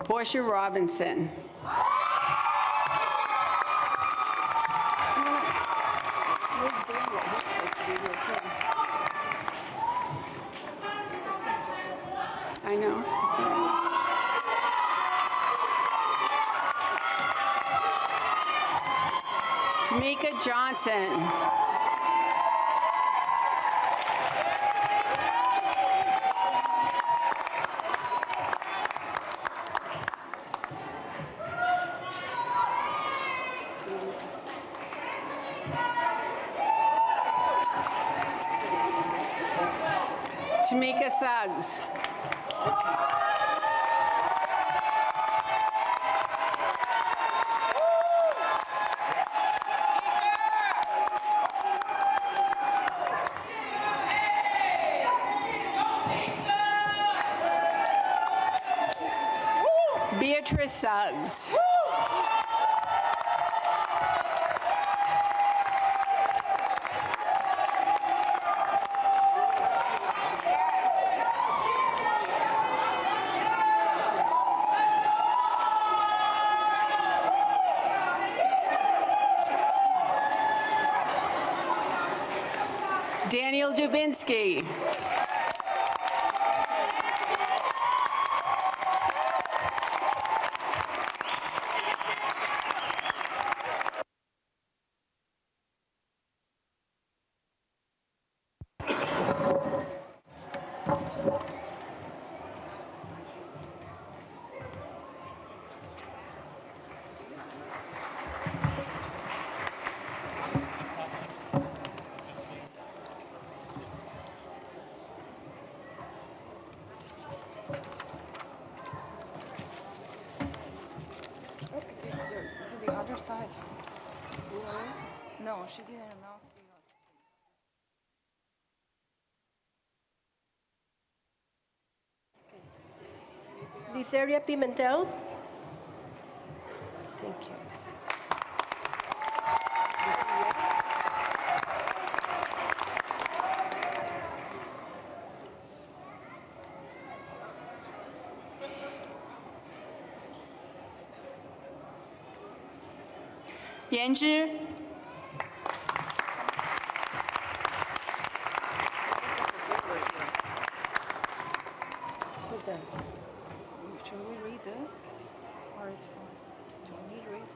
Portia Robinson. I know. It's all right. Tamika Johnson. Tamika Suggs. Beatrice Suggs. Daniel Dubinsky. No, she didn't announce. Liceria Pimentel. Thank you. Yan Zhi. Should we read this? Or is do we need to read?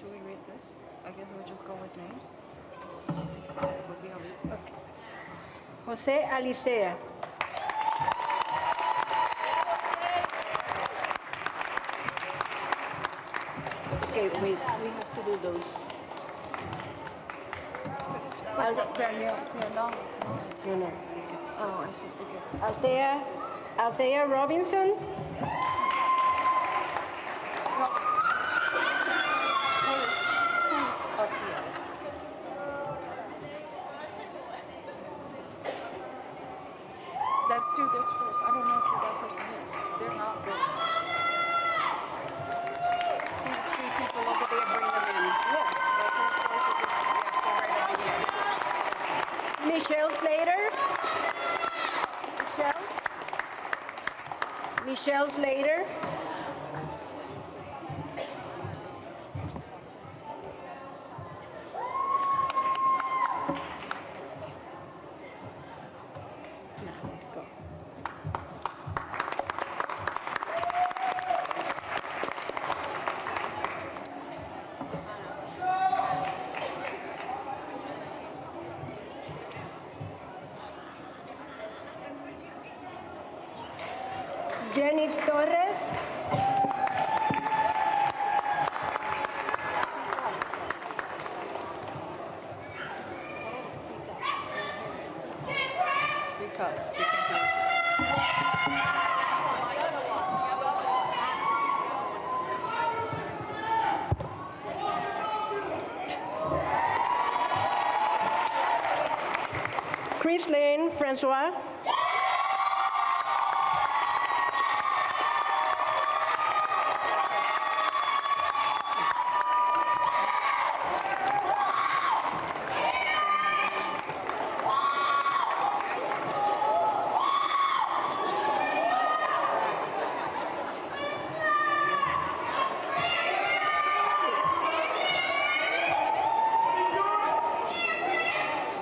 Do we read this? I guess we'll just go with names. Jose Alicia. Okay. Jose Alicea. Okay, wait, we have to do those. They're not. No. Oh, I see. Okay. Althea Robinson. Who's up here? Let's do this first. I don't know who that person is. They're not this. See the three people over there, bring them in. Yeah. Michelle Slater. Michelle Slater. Janice Torres. Speak up. Chris Lane Francois.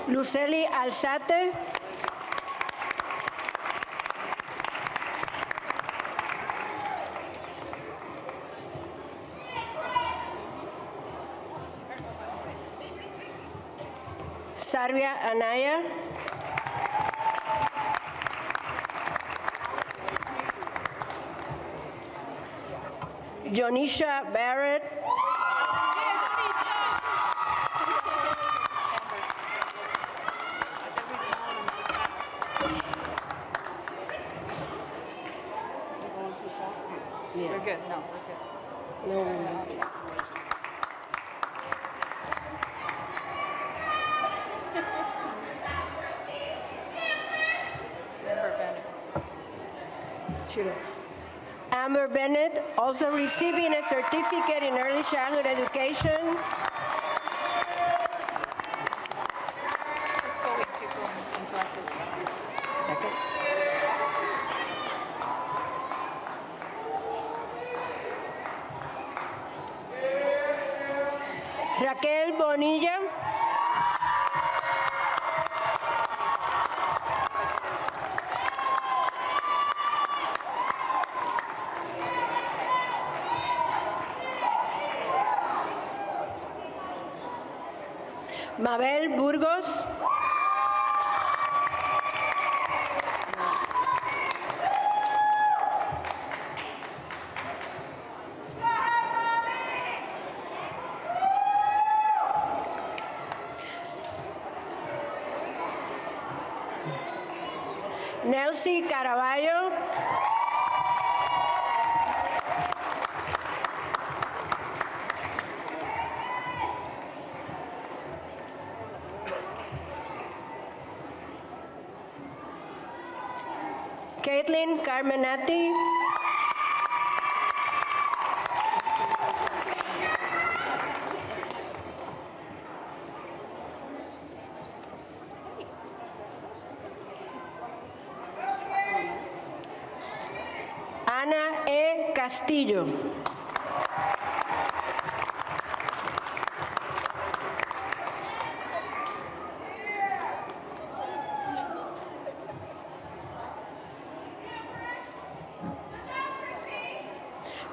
Lucely Alzate. Sarvia Anaya. Jonisha Barrett. We're good. No, we're good. No, we're not. Amber Bennett, also receiving a certificate in early childhood education. Let's go with people in classes. Okay. Raquel Bonilla. Mabel Burgos. Nelsie Caraballo. Caitlin Carmenati. Ana E. Castillo.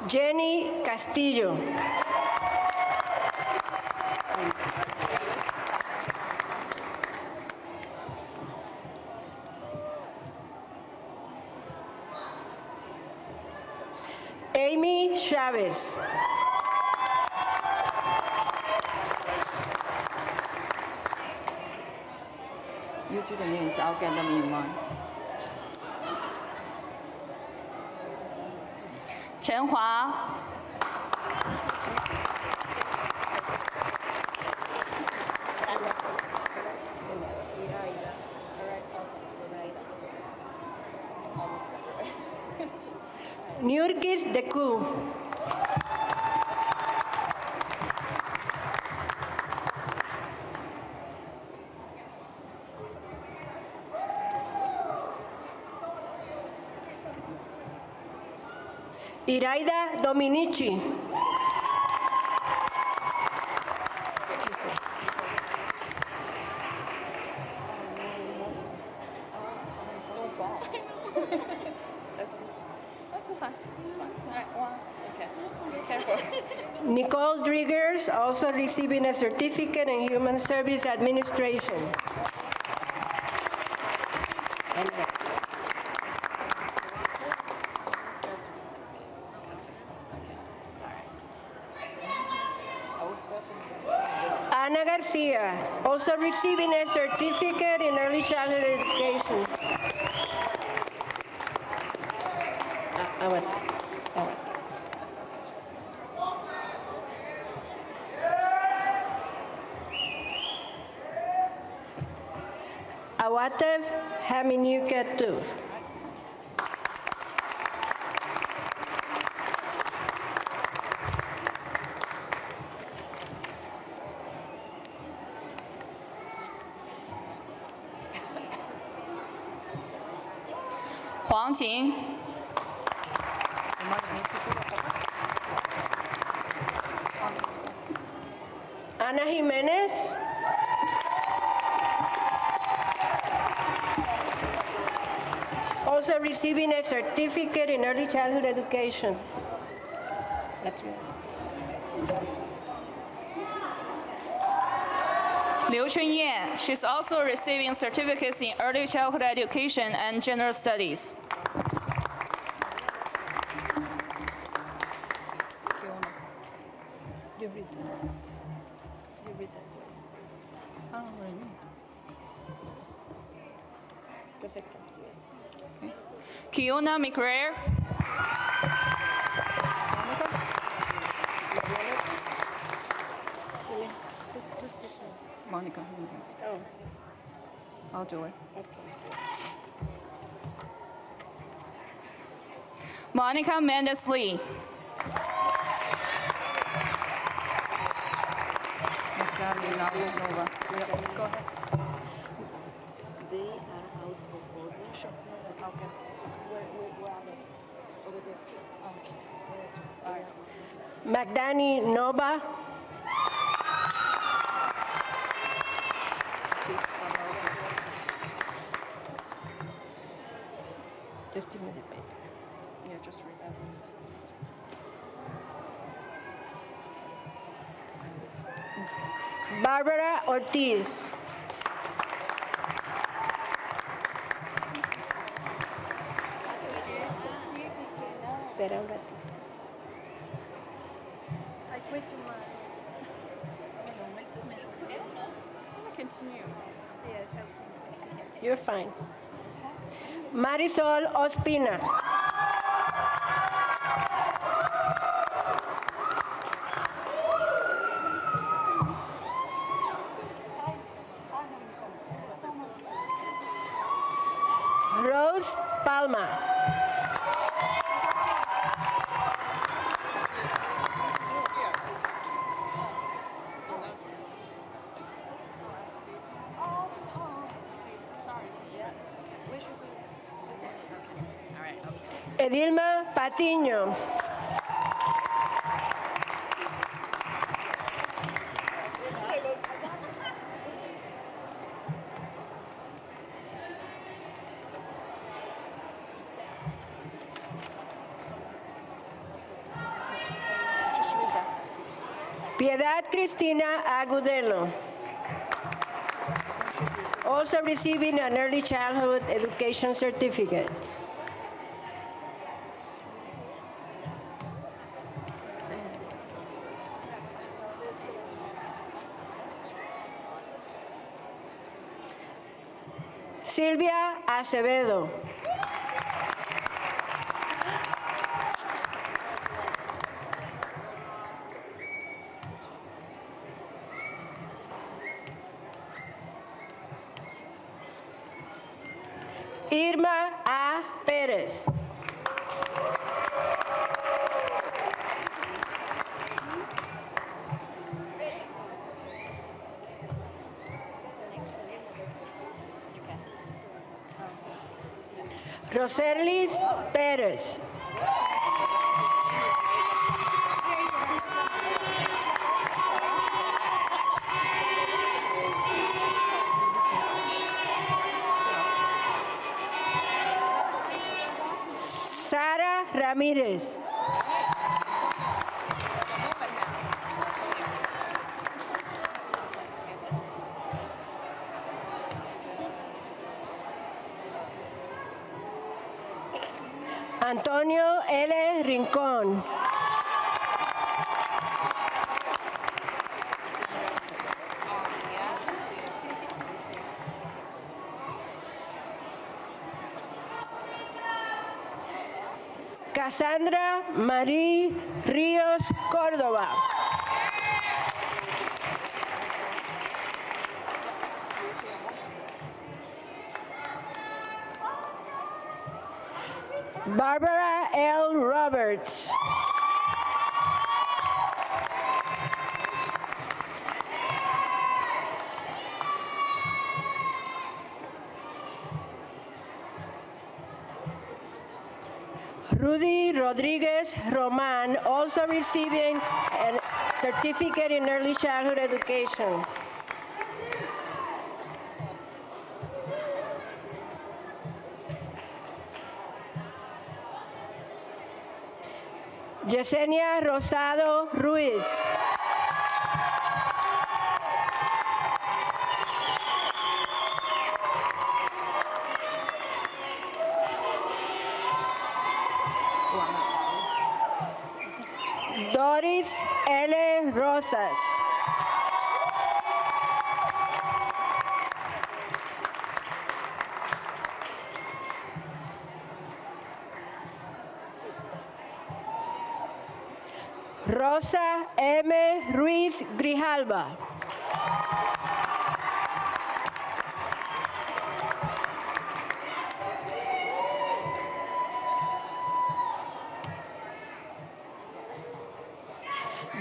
Jenny Castillo. Amy Chavez. You do the names, I'll get them in mind. Chen Hua. Nurkis Deku. Iraida Dominici. That's fine. It's fine. All right, one. Okay. Careful. Nicole Driggers, also receiving a certificate in Human Service Administration. Ana Garcia, also receiving a certificate in early childhood education. Awatev Haminuketu. Huang Qing. Ana Jimenez. Also receiving a certificate in early childhood education. That's right. Liu Chunye. She's also receiving certificates in early childhood education and general studies. Kiona McRae. Monica, you can. Oh. I'll do it. Monica Mendes Lee. Go ahead. They are out of order. Sure. Okay. Where are they? Over there. Okay. All right. Magdani Nova. Just give me the paper. Yeah, just read that. Barbara Ortiz. Espera un ratito. I quit tomorrow. Continue. Yes, I can. You're fine. Marisol Ospina. Rose Palma. Edilma Patiño. Piedad Cristina Agudelo. Also receiving an early childhood education certificate. Silvia Acevedo. Irma A. Pérez. Roserlis Pérez. Sara Ramírez. Antonio L. Rincón. Cassandra Marie Ríos Córdoba. Barbara L. Roberts. Rudy Rodriguez Roman, also receiving a certificate in early childhood education. Yesenia Rosado Ruiz. Doris L. Rosas. Rosa M. Ruiz Grijalva.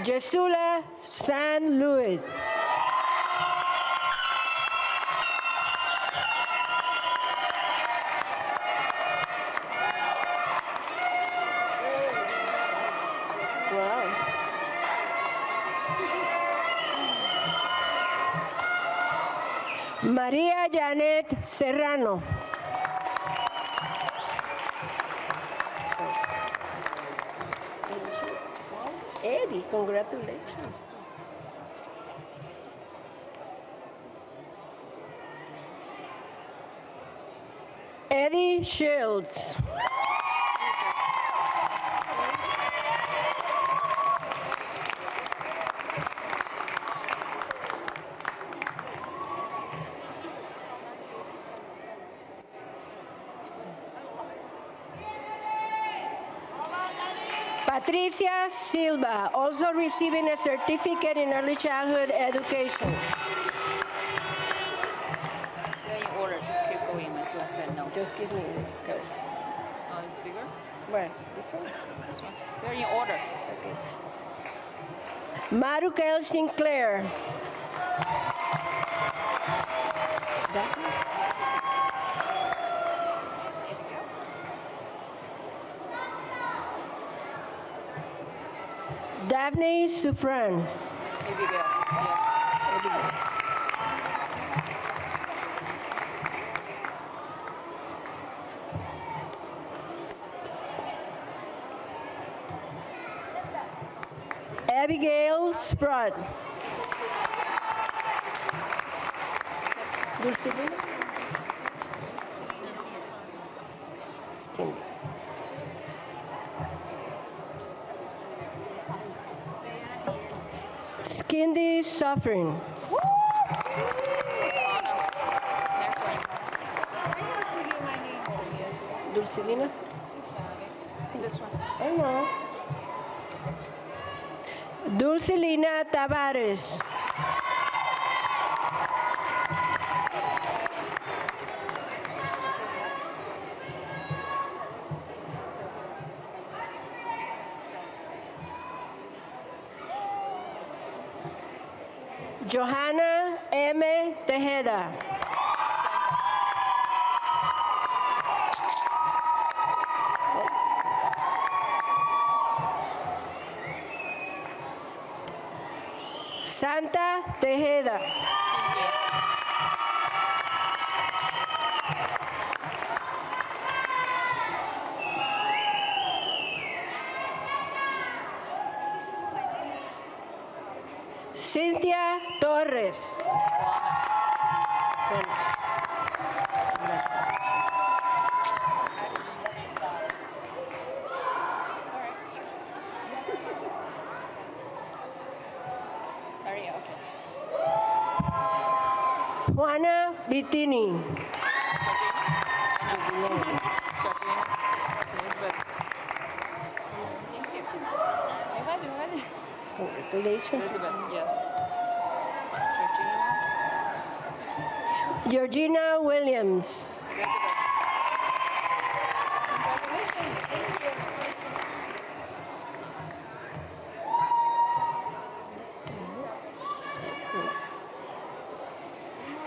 Jesula San Luis. María Janet Serrano. Eddie, congratulations. Eddie Shields. Patricia Silva, also receiving a certificate in early childhood education. You're in order, just keep going until I said no. just give me. Go. It's bigger? Where? This one? This one. They're in order. Okay. Marukel Sinclair. That one? Daphne Sufran. Abigail. Yes. Abigail. Abigail Sprott. Dulcinea? Skin. Skindy Suffering. Dulcinea? This one. I don't know. Dulcelina Tavares. Johanna M. Tejeda. Santa Tejeda. Cynthia Torres. Juana Vitini. Congratulations. Elizabeth, yes. Georgina Williams.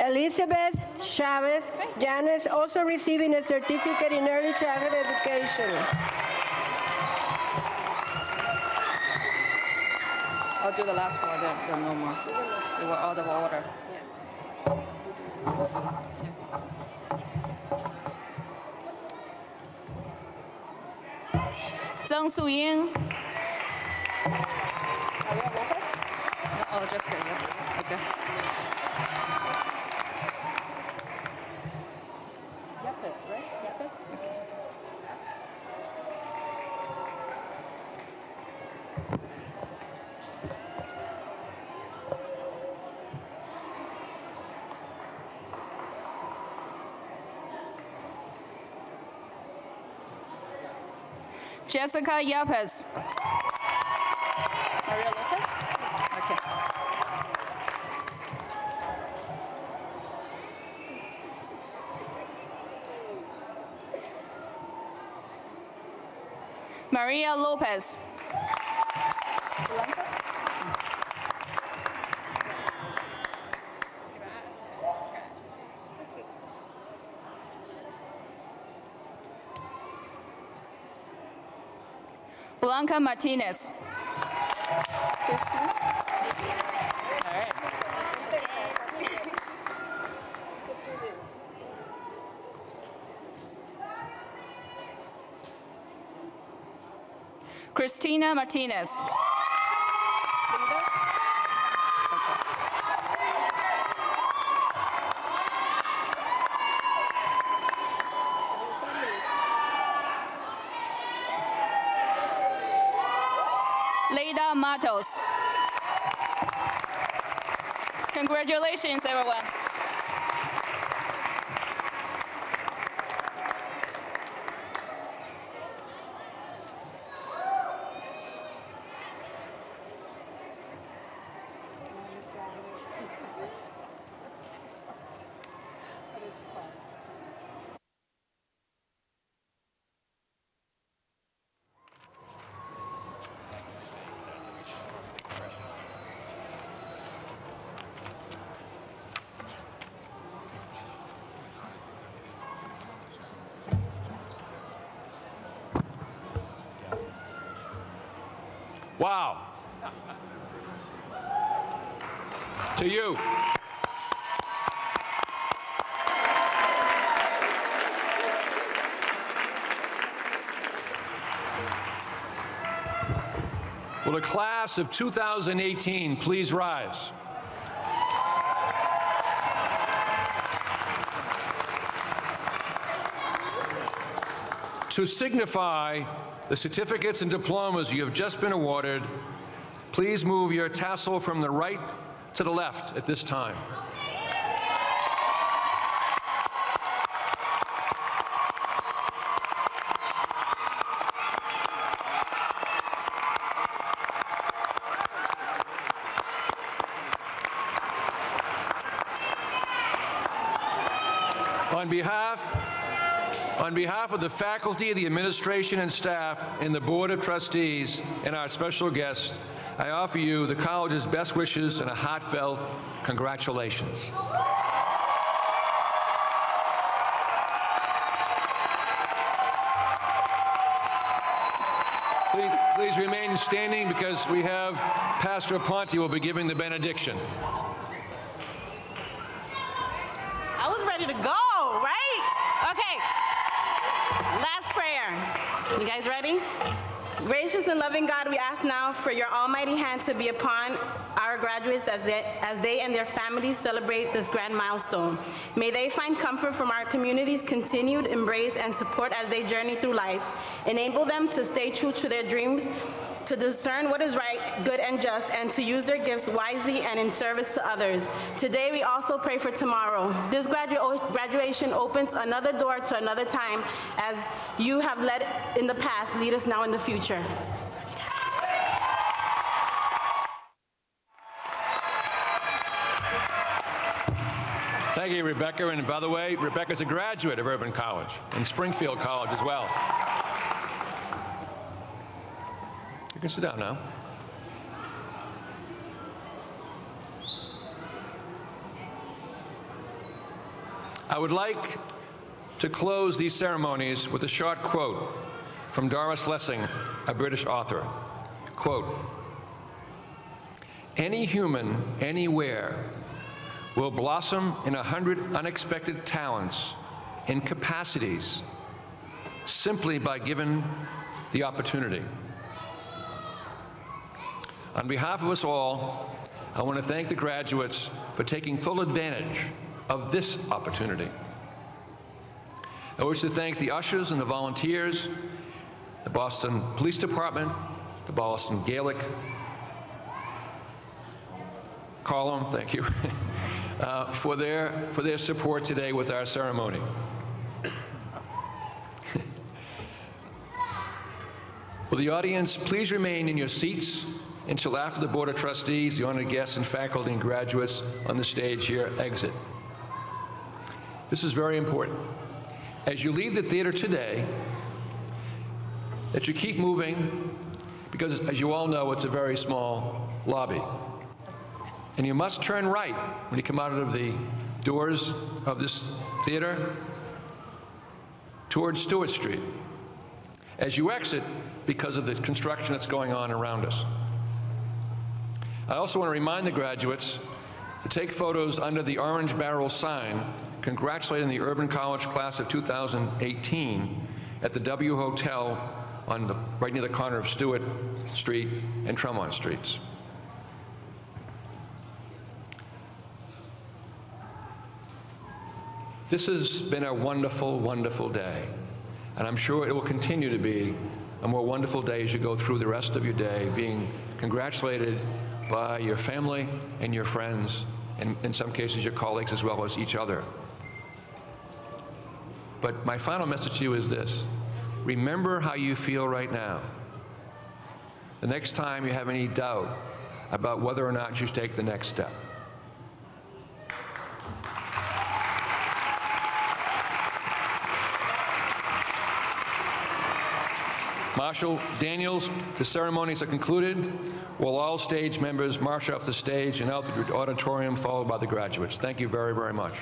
Elizabeth Chavez Janes, also receiving a certificate in early childhood education. I'll do the last four, they're no more. They were out of order. Zhang Suying. Oh, Jessica, yeah, okay. It's Yepes, right? Yepes? Okay. Jessica Yapes. Maria Lopez? Okay. Maria Lopez. Blanca Martinez. Christine? All right. Christina Martinez. Leida Matos. Congratulations, everyone. Wow. To you. Will the class of 2018 please rise? To signify the certificates and diplomas you have just been awarded, please move your tassel from the right to the left at this time. On behalf of the faculty, the administration and staff, and the Board of Trustees, and our special guests, I offer you the college's best wishes and a heartfelt congratulations. Please remain standing because we have Pastor Aponte will be giving the benediction. I was ready to go, right? Okay. Last prayer. You guys ready? Gracious and loving God, we ask now for your almighty hand to be upon our graduates as they and their families celebrate this grand milestone. May they find comfort from our community's continued embrace and support as they journey through life. Enable them to stay true to their dreams, to discern what is right, good, and just, and to use their gifts wisely and in service to others. Today, we also pray for tomorrow. This graduation opens another door to another time. As you have led in the past, lead us now in the future. Thank you, Rebecca. And by the way, Rebecca's a graduate of Urban College and Springfield College as well. You can sit down now. I would like to close these ceremonies with a short quote from Doris Lessing, a British author. Quote, "Any human, anywhere, will blossom in 100 unexpected talents and capacities simply by given the opportunity." On behalf of us all, I want to thank the graduates for taking full advantage of this opportunity. I wish to thank the ushers and the volunteers, the Boston Police Department, the Boston Gaelic column, thank you, for their support today with our ceremony. Will the audience please remain in your seats until after the Board of Trustees, the honored guests, and faculty and graduates on the stage here exit. This is very important. As you leave the theater today, that you keep moving, because as you all know, it's a very small lobby. And you must turn right when you come out of the doors of this theater towards Stewart Street. As you exit, because of the construction that's going on around us. I also want to remind the graduates to take photos under the orange barrel sign congratulating the Urban College class of 2018 at the W Hotel right near the corner of Stewart Street and Tremont Streets. This has been a wonderful, wonderful day, and I'm sure it will continue to be a more wonderful day as you go through the rest of your day, being congratulated by your family and your friends, and in some cases your colleagues as well as each other. But my final message to you is this: remember how you feel right now. The next time you have any doubt about whether or not you should take the next step. Marshal Daniels, the ceremonies are concluded. Will all stage members march off the stage and out the auditorium, followed by the graduates. Thank you very, very much.